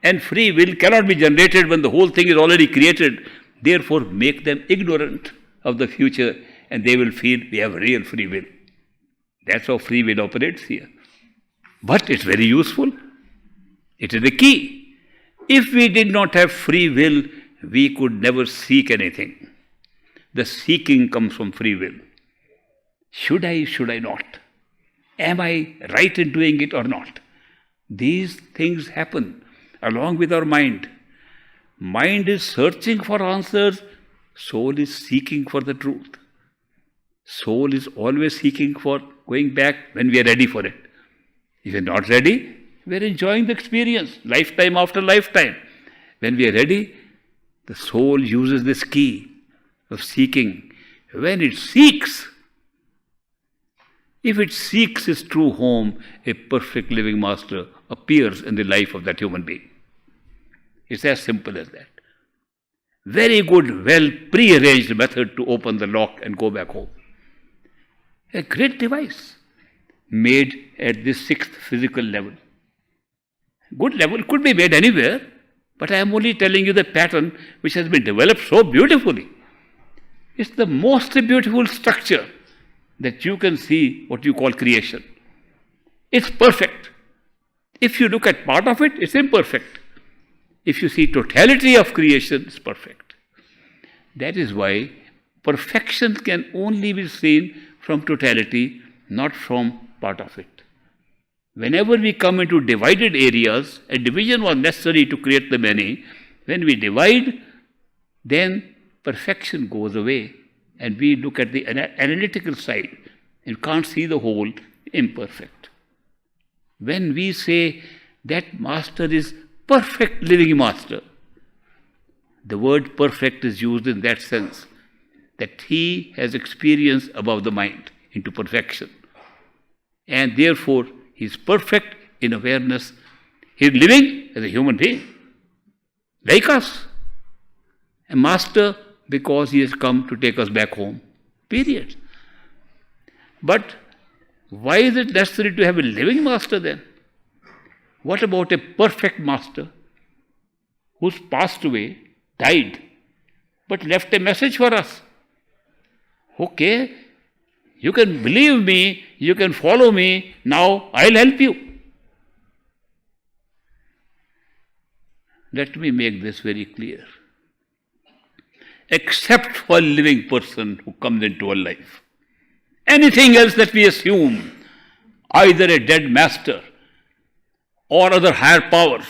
[SPEAKER 1] And free will cannot be generated when the whole thing is already created. Therefore, make them ignorant of the future, and they will feel we have real free will. That's how free will operates here. But it's very useful. It is the key. If we did not have free will, we could never seek anything. The seeking comes from free will. Should I not? Am I right in doing it or not? These things happen along with our mind. Mind is searching for answers. Soul is seeking for the truth. Soul is always seeking for going back when we are ready for it. If we are not ready, we are enjoying the experience, lifetime after lifetime. When we are ready, the soul uses this key of seeking. When it seeks, if it seeks its true home, a perfect living master appears in the life of that human being. It's as simple as that. Very good, well prearranged method to open the lock and go back home. A great device made at this 6th physical level. Good level, could be made anywhere, but I am only telling you the pattern which has been developed so beautifully. It's the most beautiful structure that you can see what you call creation. It's perfect. If you look at part of it, it's imperfect. If you see totality of creation, it's perfect. That is why perfection can only be seen from totality, not from part of it. Whenever we come into divided areas, a division was necessary to create the many. When we divide, then perfection goes away, and we look at the analytical side. You can't see the whole, imperfect. When we say that master is perfect living master, the word perfect is used in that sense, that he has experience above the mind into perfection. And therefore, he is perfect in awareness. He is living as a human being, like us. A master because he has come to take us back home. Period. But why is it necessary to have a living master then? What about a perfect master who's passed away, died, but left a message for us? Okay, you can believe me, you can follow me, now I'll help you. Let me make this very clear. Except for a living person who comes into our life, anything else that we assume, either a dead master or other higher powers,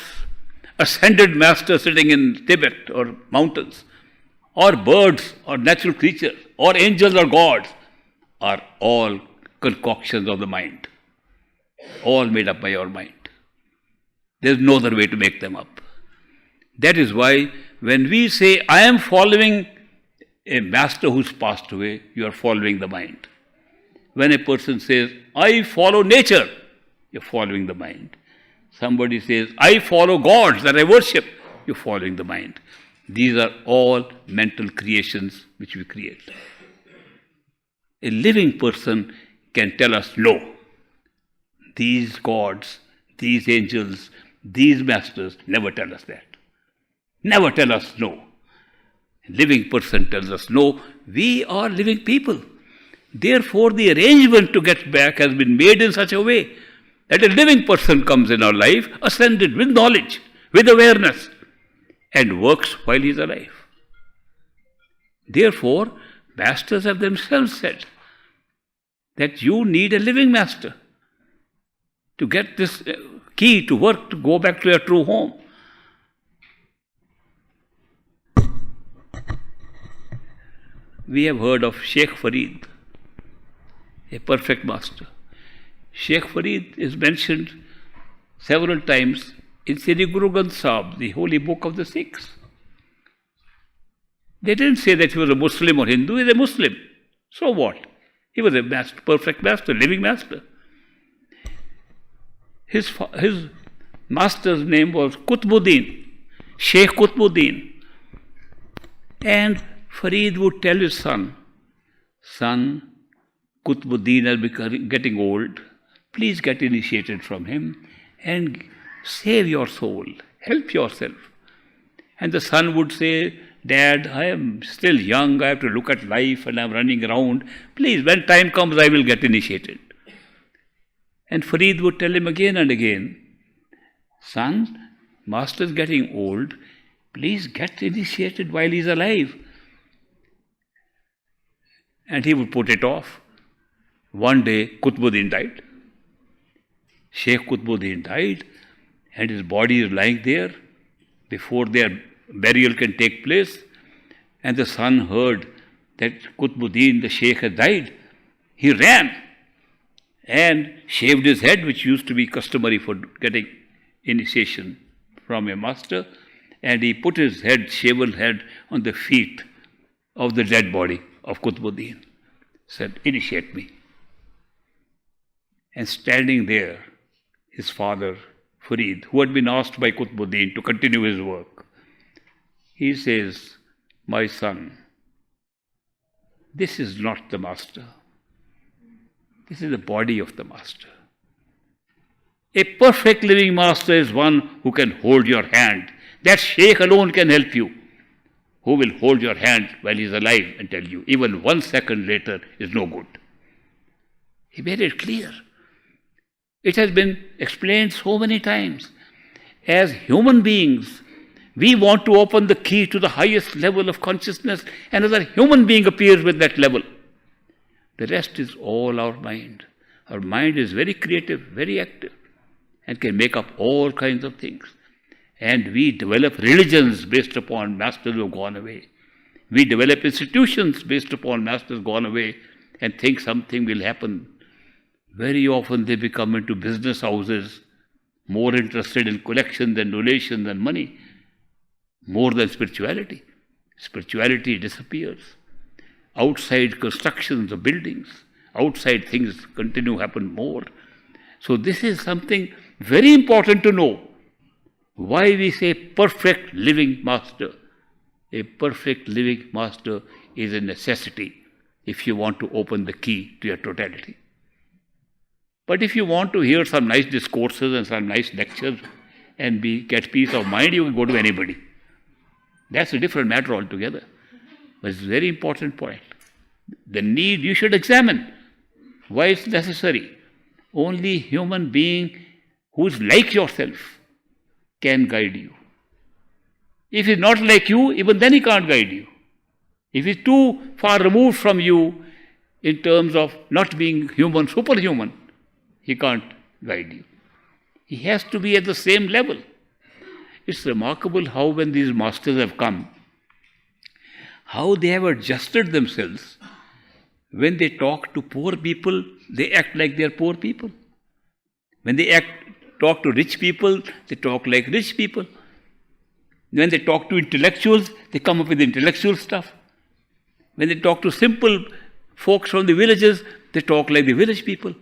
[SPEAKER 1] ascended master sitting in Tibet or mountains, or birds or natural creatures, or angels or gods, are all concoctions of the mind, all made up by our mind. There is no other way to make them up. That is why when we say, I am following a master who's passed away, you are following the mind. When a person says, I follow nature, you're following the mind. Somebody says, I follow gods that I worship, you're following the mind. These are all mental creations which we create. A living person can tell us, no, these gods, these angels, these masters never tell us that. never tell us no. Living person tells us no. We are living people. Therefore, the arrangement to get back has been made in such a way that a living person comes in our life, ascended with knowledge, with awareness, and works while he is alive. Therefore, masters have themselves said that you need a living master to get this key to work, to go back to your true home. We have heard of Sheikh Farid, a perfect master. Sheikh Farid is mentioned several times in Sri Guru Granth Sahib, the holy book of the Sikhs. They didn't say that he was a Muslim or Hindu, he is a Muslim. So what? He was a master, perfect master, living master. His master's name was Qutbuddin, Sheikh Qutbuddin. And Farid would tell his son, Qutbuddin has become getting old. Please get initiated from him and save your soul. Help yourself. And the son would say, Dad, I am still young. I have to look at life and I am running around. Please, when time comes, I will get initiated. And Farid would tell him again and again, Son, Master is getting old. Please get initiated while he is alive. And he would put it off. One day, Qutbuddin died. Sheikh Qutbuddin died, and his body is lying there before their burial can take place. And the son heard that Qutbuddin, the Sheikh, has died. He ran and shaved his head, which used to be customary for getting initiation from a master, and he put his head, shaven head, on the feet of the dead body of Qutbuddin. Said, initiate me. And standing there, his father, Farid, who had been asked by Qutbuddin to continue his work, he says, my son, this is not the master. This is the body of the master. A perfect living master is one who can hold your hand. That Sheikh alone can help you, who will hold your hand while he is alive and tell you, even 1 second later is no good. He made it clear. It has been explained so many times. As human beings, we want to open the key to the highest level of consciousness. Another human being appears with that level. The rest is all our mind. Our mind is very creative, very active, and can make up all kinds of things. And we develop religions based upon masters who have gone away. We develop institutions based upon masters gone away and think something will happen. Very often they become into business houses, more interested in collection than donation than money, more than spirituality. Spirituality disappears. Outside constructions of buildings, outside things continue to happen more. So this is something very important to know. Why we say perfect living master. A perfect living master is a necessity if you want to open the key to your totality. But if you want to hear some nice discourses and some nice lectures and get peace of mind, you can go to anybody. That's a different matter altogether. But it's a very important point. The need you should examine. Why it's necessary. Only human being who is like yourself can guide you. If he's not like you, even then he can't guide you. If he's too far removed from you in terms of not being human, superhuman, he can't guide you. He has to be at the same level. It's remarkable how when these masters have come, how they have adjusted themselves. When they talk to poor people, they act like they are poor people. When they talk to rich people, they talk like rich people. When they talk to intellectuals, they come up with intellectual stuff. When they talk to simple folks from the villages, they talk like the village people.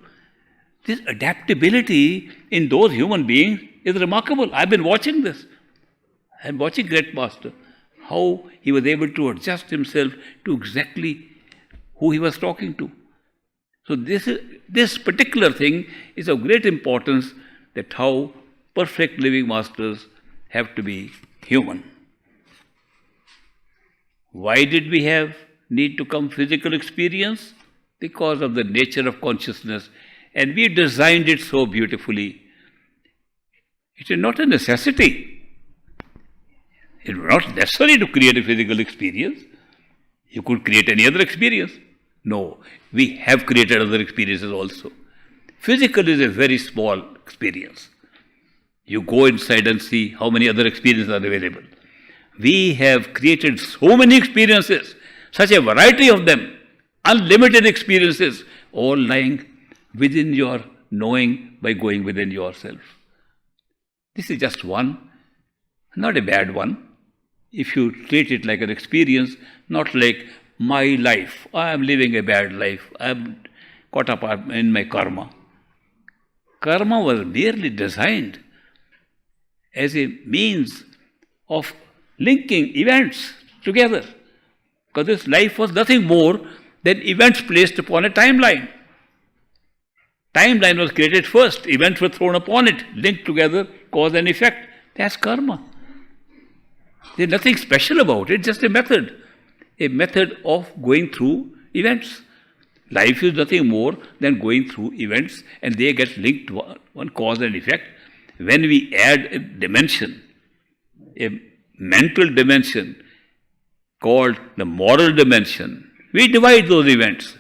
[SPEAKER 1] This adaptability in those human beings is remarkable. I've been watching this. I'm watching Great Master, how he was able to adjust himself to exactly who he was talking to. So this particular thing is of great importance, that how perfect living masters have to be human. Why did we have need to come physical experience? Because of the nature of consciousness, and we designed it so beautifully. It is not a necessity. It was not necessary to create a physical experience. You could create any other experience. No, we have created other experiences also. Physical is a very small experience. You go inside and see how many other experiences are available. We have created so many experiences, such a variety of them, unlimited experiences, all lying within your knowing by going within yourself. This is just one, not a bad one. If you treat it like an experience, not like my life, I am living a bad life, I am caught up in my karma. Karma was merely designed as a means of linking events together. Because this life was nothing more than events placed upon a timeline. Timeline was created first, events were thrown upon it, linked together, cause and effect. That's karma. There's nothing special about it, just a method of going through events. Life is nothing more than going through events, and they get linked to one cause and effect. When we add a dimension, a mental dimension called the moral dimension, we divide those events.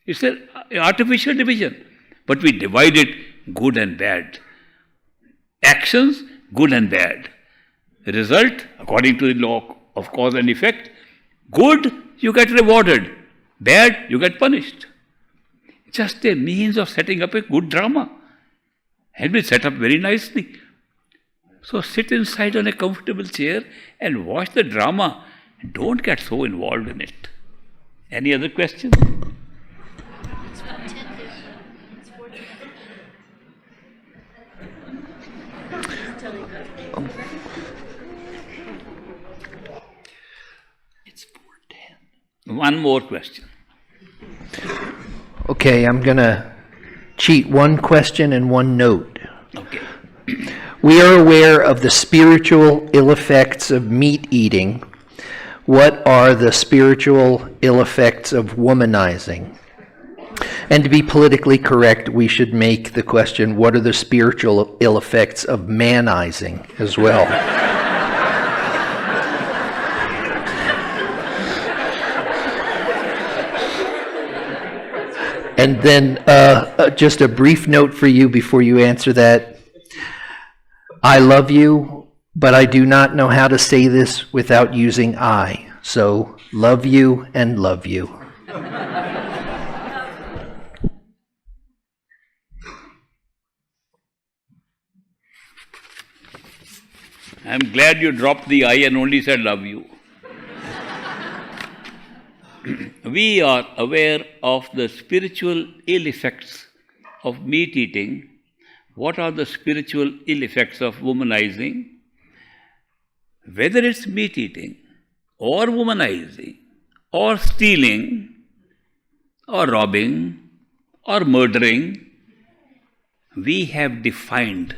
[SPEAKER 1] It's an artificial division, but we divide it good and bad. Actions, good and bad. Result, according to the law of cause and effect, good, you get rewarded. Bad, you get punished. Just a means of setting up a good drama. Had been set up very nicely. So sit inside on a comfortable chair and watch the drama. Don't get so involved in it. Any other questions?
[SPEAKER 2] It's 4:10.
[SPEAKER 1] One more question.
[SPEAKER 2] Okay, I'm going to cheat one question and one note.
[SPEAKER 1] Okay.
[SPEAKER 2] We are aware of the spiritual ill effects of meat eating. What are the spiritual ill effects of womanizing? And to be politically correct, we should make the question, what are the spiritual ill effects of manizing as well? And then just a brief note for you before you answer that. I love you, but I do not know how to say this without using I. So, love you and love you.
[SPEAKER 1] I'm glad you dropped the I and only said love you. We are aware of the spiritual ill effects of meat eating. What are the spiritual ill effects of womanizing? Whether it's meat eating, or womanizing, or stealing, or robbing, or murdering, we have defined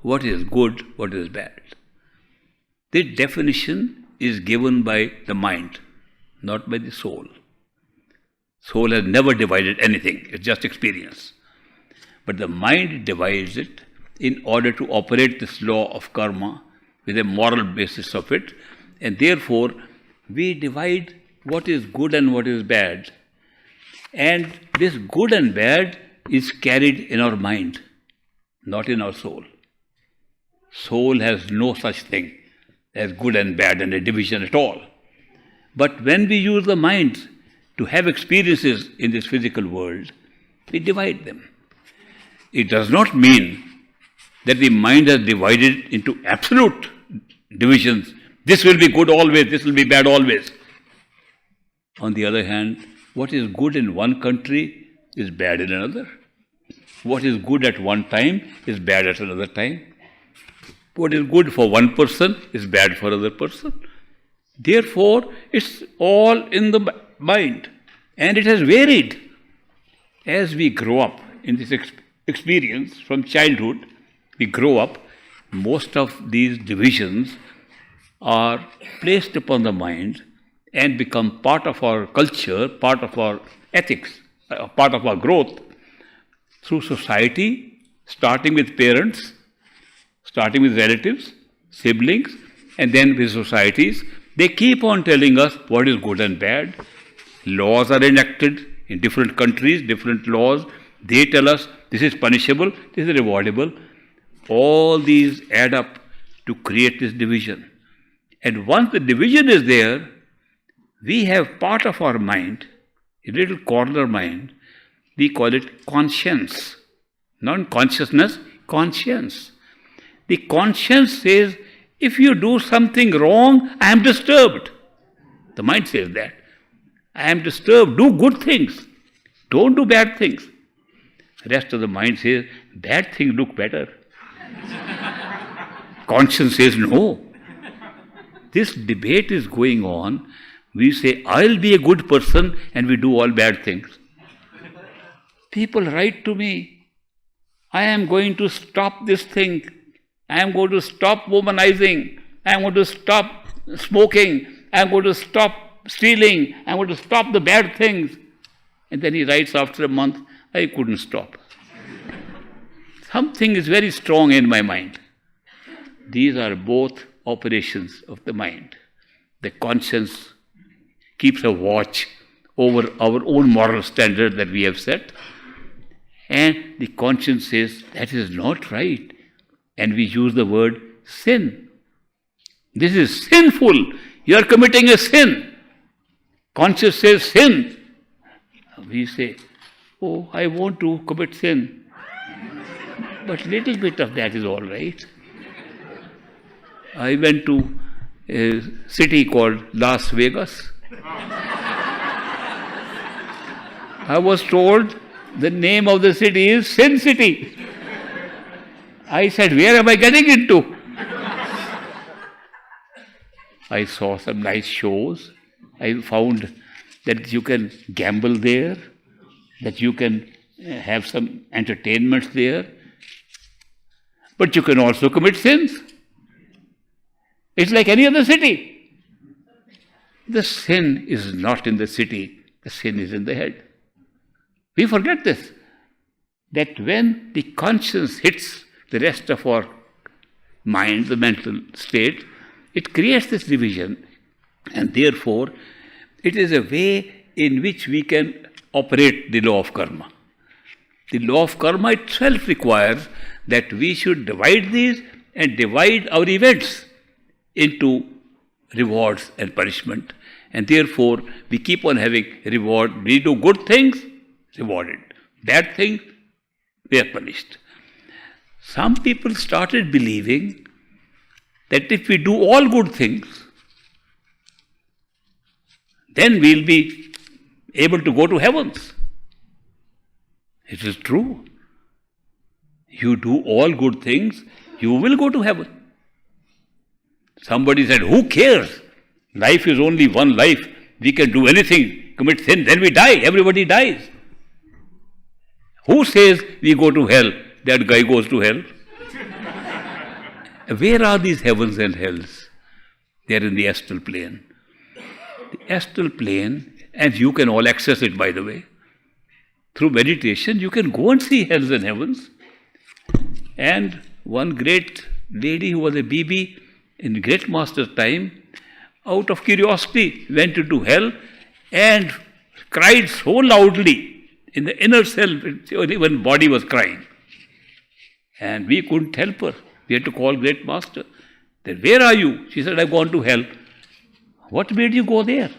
[SPEAKER 1] what is good, what is bad. The definition is given by the mind, not by the soul. Soul has never divided anything, it's just experience. But the mind divides it in order to operate this law of karma with a moral basis of it, and therefore we divide what is good and what is bad. And this good and bad is carried in our mind, not in our soul. Soul has no such thing as good and bad and a division at all. But when we use the mind to have experiences in this physical world, we divide them. It does not mean that the mind has divided into absolute divisions. This will be good always, this will be bad always. On the other hand, what is good in one country is bad in another. What is good at one time is bad at another time. What is good for one person is bad for another person. Therefore, it's all in the mind, and it has varied. As we grow up in this experience from childhood, we grow up, most of these divisions are placed upon the mind, and become part of our culture, part of our ethics, part of our growth through society, starting with parents, starting with relatives, siblings, and then with societies. They keep on telling us what is good and bad. Laws are enacted in different countries, different laws. They tell us this is punishable, this is rewardable. All these add up to create this division. And once the division is there, we have part of our mind, a little corner mind, we call it conscience. Not consciousness, conscience. The conscience says, if you do something wrong, I am disturbed. The mind says that. I am disturbed. Do good things. Don't do bad things. The rest of the mind says, bad things look better. Conscience says, no. This debate is going on. We say, I'll be a good person, and we do all bad things. People write to me, I am going to stop this thing. I am going to stop womanizing. I am going to stop smoking. I am going to stop stealing. I am going to stop the bad things. And then he writes after a month, I couldn't stop. Something is very strong in my mind. These are both operations of the mind. The conscience keeps a watch over our own moral standard that we have set. And the conscience says, that is not right. And we use the word sin. This is sinful. You are committing a sin. Conscience says sin. We say, oh, I want to commit sin. But little bit of that is all right. I went to a city called Las Vegas. I was told the name of the city is Sin City. I said, where am I getting into? I saw some nice shows. I found that you can gamble there, that you can have some entertainments there, but you can also commit sins. It's like any other city. The sin is not in the city, the sin is in the head. We forget this, that when the conscience hits the rest of our mind, the mental state, it creates this division, and therefore it is a way in which we can operate the law of karma. The law of karma itself requires that we should divide these and divide our events into rewards and punishment. And therefore, we keep on having reward. We do good things, rewarded. Bad things, we are punished. Some people started believing that if we do all good things, then we'll be able to go to heavens. It is true. You do all good things, you will go to heaven. Somebody said, who cares? Life is only one life. We can do anything, commit sin, then we die. Everybody dies. Who says we go to hell? That guy goes to hell. Where are these heavens and hells? They are in the astral plane. The astral plane, and you can all access it, by the way. Through meditation, you can go and see hells and heavens. And one great lady who was a BB in Great Master's time, out of curiosity, went into hell and cried so loudly in the inner self, even body was crying. And we couldn't help her. We had to call Great Master. Then, where are you? She said, I've gone to hell. What made you go there?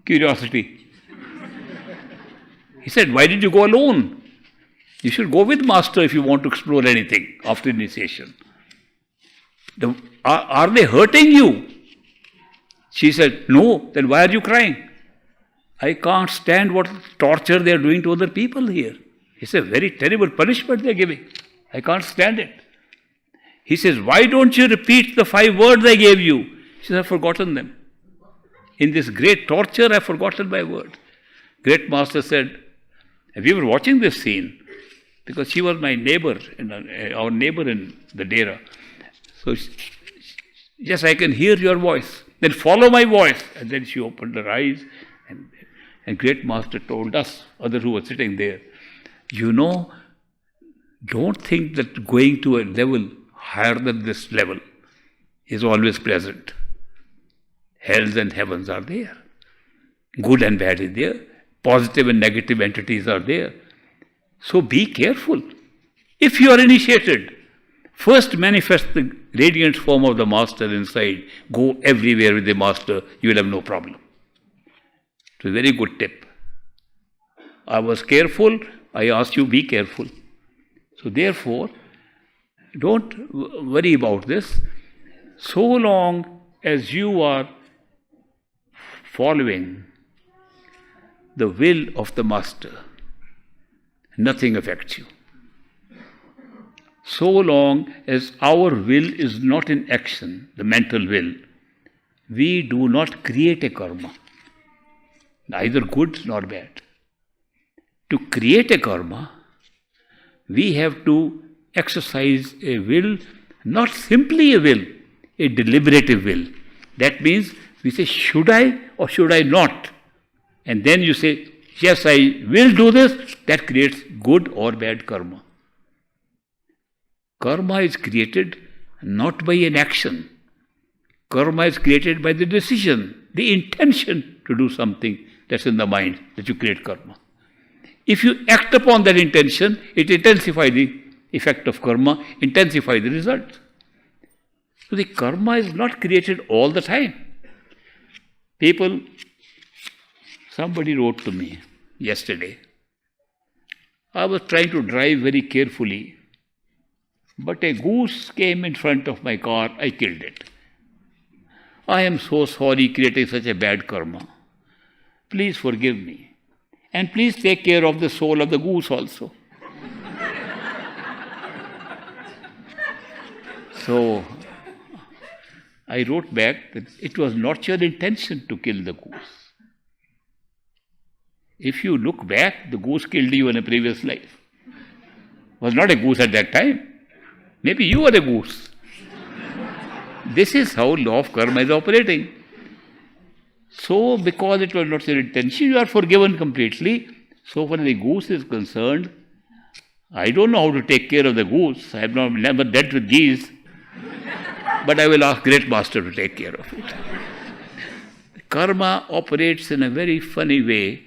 [SPEAKER 1] Curiosity. He said, why did you go alone? You should go with Master if you want to explore anything after initiation. Are they hurting you? She said, no. Then why are you crying? I can't stand what torture they are doing to other people here. It's a very terrible punishment they are giving. I can't stand it. He says, why don't you repeat the 5 words I gave you? She said, I've forgotten them. In this great torture, I've forgotten my words. Great Master said, have you been watching this scene? Because she was my neighbor, our neighbor in the Dera. So, yes, I can hear your voice. Then follow my voice. And then she opened her eyes, and great master told us, others who were sitting there, don't think that going to a level higher than this level is always pleasant. Hells and heavens are there. Good and bad is there. Positive and negative entities are there. So be careful. If you are initiated, first manifest the radiant form of the master inside. Go everywhere with the master. You will have no problem. It's a very good tip. I was careful. I asked you, be careful. So therefore, don't worry about this. So long as you are following the will of the master, nothing affects you. So long as our will is not in action, the mental will, we do not create a karma, neither good nor bad. To create a karma, we have to exercise a will, not simply a will, a deliberative will. That means we say, should I or should I not? And then you say, yes, I will do this. That creates good or bad karma. Karma is created not by an action. Karma is created by the decision, the intention to do something that's in the mind, that you create karma. If you act upon that intention, it intensifies the effect of karma, intensifies the result. So the karma is not created all the time. Somebody wrote to me yesterday. I was trying to drive very carefully, but a goose came in front of my car, I killed it. I am so sorry creating such a bad karma. Please forgive me. And please take care of the soul of the goose also. So I wrote back that it was not your intention to kill the goose. If you look back, the goose killed you in a previous life. Was not a goose at that time. Maybe you were a goose. This is how law of karma is operating. So, because it was not your intention, you are forgiven completely. So, when the goose is concerned, I don't know how to take care of the goose. I have never dealt with geese. But I will ask Great Master to take care of it. Karma operates in a very funny way,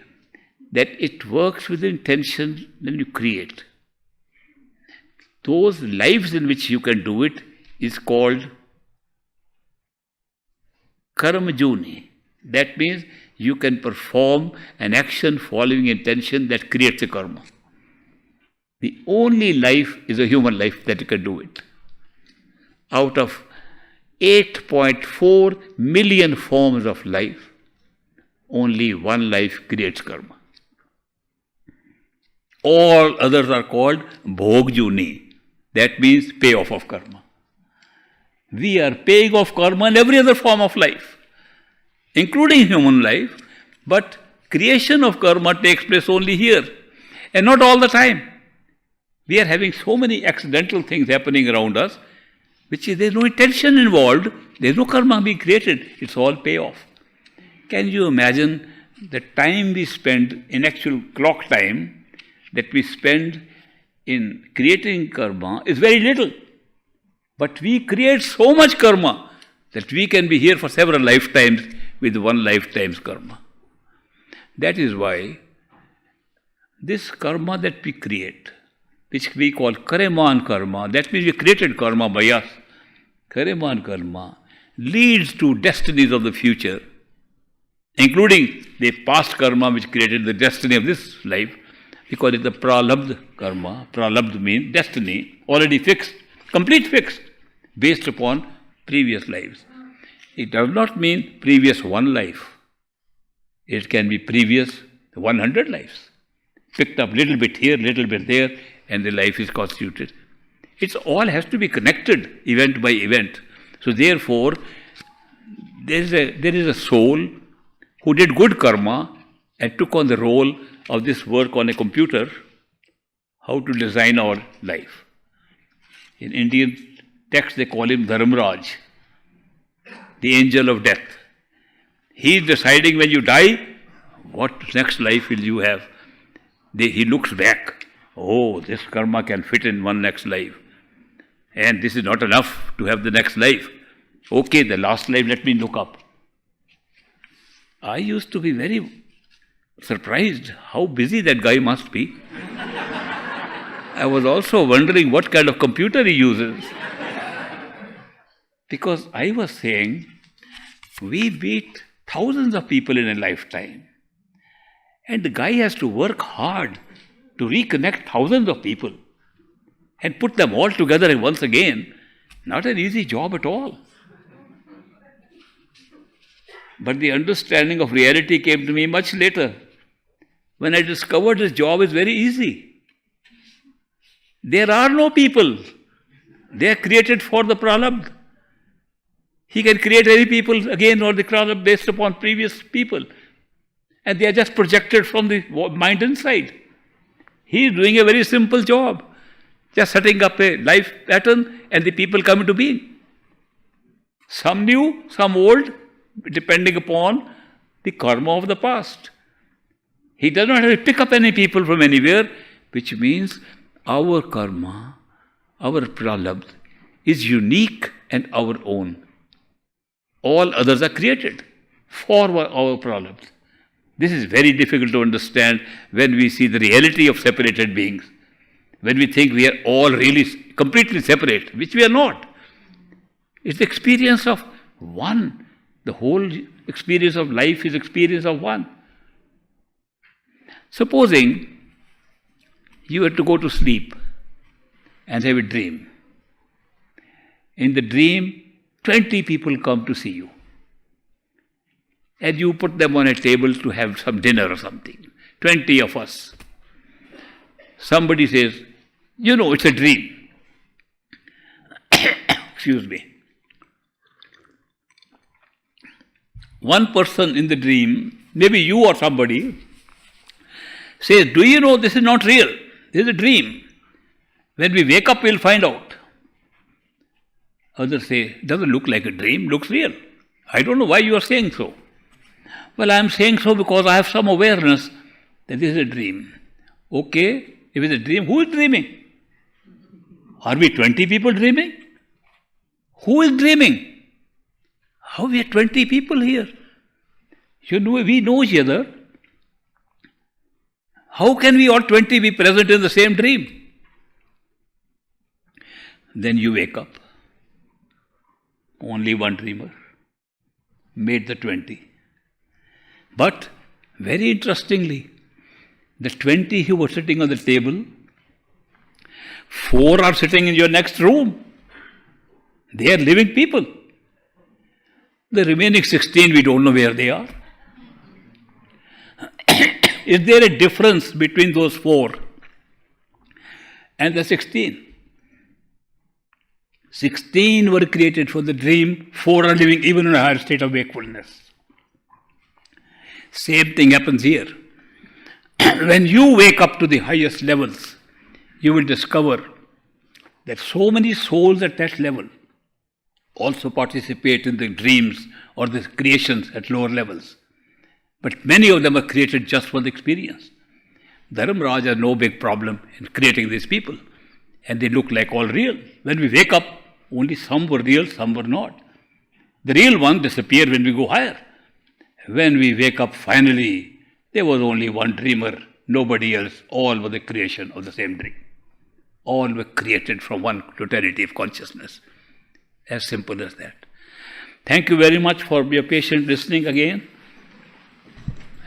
[SPEAKER 1] that it works with intention, then you create. Those lives in which you can do it is called karmajuni. That means you can perform an action following intention that creates a karma. The only life is a human life that you can do it. Out of 8.4 million forms of life, only one life creates karma. All others are called bhogjuni. That means payoff of karma. We are paying off karma in every other form of life, including human life, but creation of karma takes place only here, and not all the time. We are having so many accidental things happening around us, which is, there is no intention involved, there is no karma being created, it's all payoff. Can you imagine the time we spend in actual clock time that we spend in creating karma is very little. But we create so much karma that we can be here for several lifetimes with one lifetime's karma. That is why this karma that we create, which we call Kareman karma, that means we created karma by us. Kareman karma leads to destinies of the future, including the past karma which created the destiny of this life. We call it the pralabdha karma. Pralabdha means destiny, already fixed, complete fixed, based upon previous lives. It does not mean previous one life. It can be previous 100 lives. Picked up little bit here, little bit there, and the life is constituted. It all has to be connected, event by event. So therefore, there is a soul who did good karma and took on the role of this work on a computer, how to design our life. In Indian text, they call him Dharmraj, the angel of death. He is deciding when you die, what next life will you have. He looks back. Oh, this karma can fit in one next life. And this is not enough to have the next life. Okay, the last life, let me look up. I used to be very surprised how busy that guy must be. I was also wondering what kind of computer he uses. Because I was saying, we meet thousands of people in a lifetime. And the guy has to work hard to reconnect thousands of people and put them all together once again. Not an easy job at all. But the understanding of reality came to me much later, when I discovered this job is very easy. There are no people. They are created for the pralabdha. He can create any people again or the pralabdha based upon previous people. And they are just projected from the mind inside. He is doing a very simple job. Just setting up a life pattern and the people come into being. Some new, some old, depending upon the karma of the past. He does not have to pick up any people from anywhere, which means our karma, our pralabdha, is unique and our own. All others are created for our pralabdha. This is very difficult to understand when we see the reality of separated beings. When we think we are all really completely separate, which we are not. It's the experience of one. The whole experience of life is experience of one. Supposing you were to go to sleep and have a dream. In the dream, 20 people come to see you. And you put them on a table to have some dinner or something. 20 of us. Somebody says, you know, it's a dream. Excuse me. One person in the dream, maybe you or somebody, says, do you know this is not real? This is a dream. When we wake up, we'll find out. Others say, doesn't look like a dream, looks real. I don't know why you are saying so. Well, I am saying so because I have some awareness that this is a dream. Okay, if it's a dream, who is dreaming? Are we 20 people dreaming? Who is dreaming? How we are 20 people here? You know, we know each other. How can we all 20 be present in the same dream? Then you wake up. Only one dreamer made the 20. But, very interestingly, the 20 who were sitting on the table, 4 are sitting in your next room. They are living people. The remaining 16, we don't know where they are. Is there a difference between those 4 and the 16? 16 were created for the dream, 4 are living even in a higher state of wakefulness. Same thing happens here. When you wake up to the highest levels, you will discover that so many souls at that level also participate in the dreams or the creations at lower levels. But many of them are created just for the experience. Dharmaraj has no big problem in creating these people. And they look like all real. When we wake up, only some were real, some were not. The real ones disappear when we go higher. When we wake up finally, there was only one dreamer, nobody else. All were the creation of the same dream. All were created from one totality of consciousness. As simple as that. Thank you very much for your patient listening again.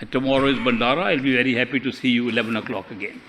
[SPEAKER 1] And tomorrow is Bhandara. I'll be very happy to see you 11 o'clock again.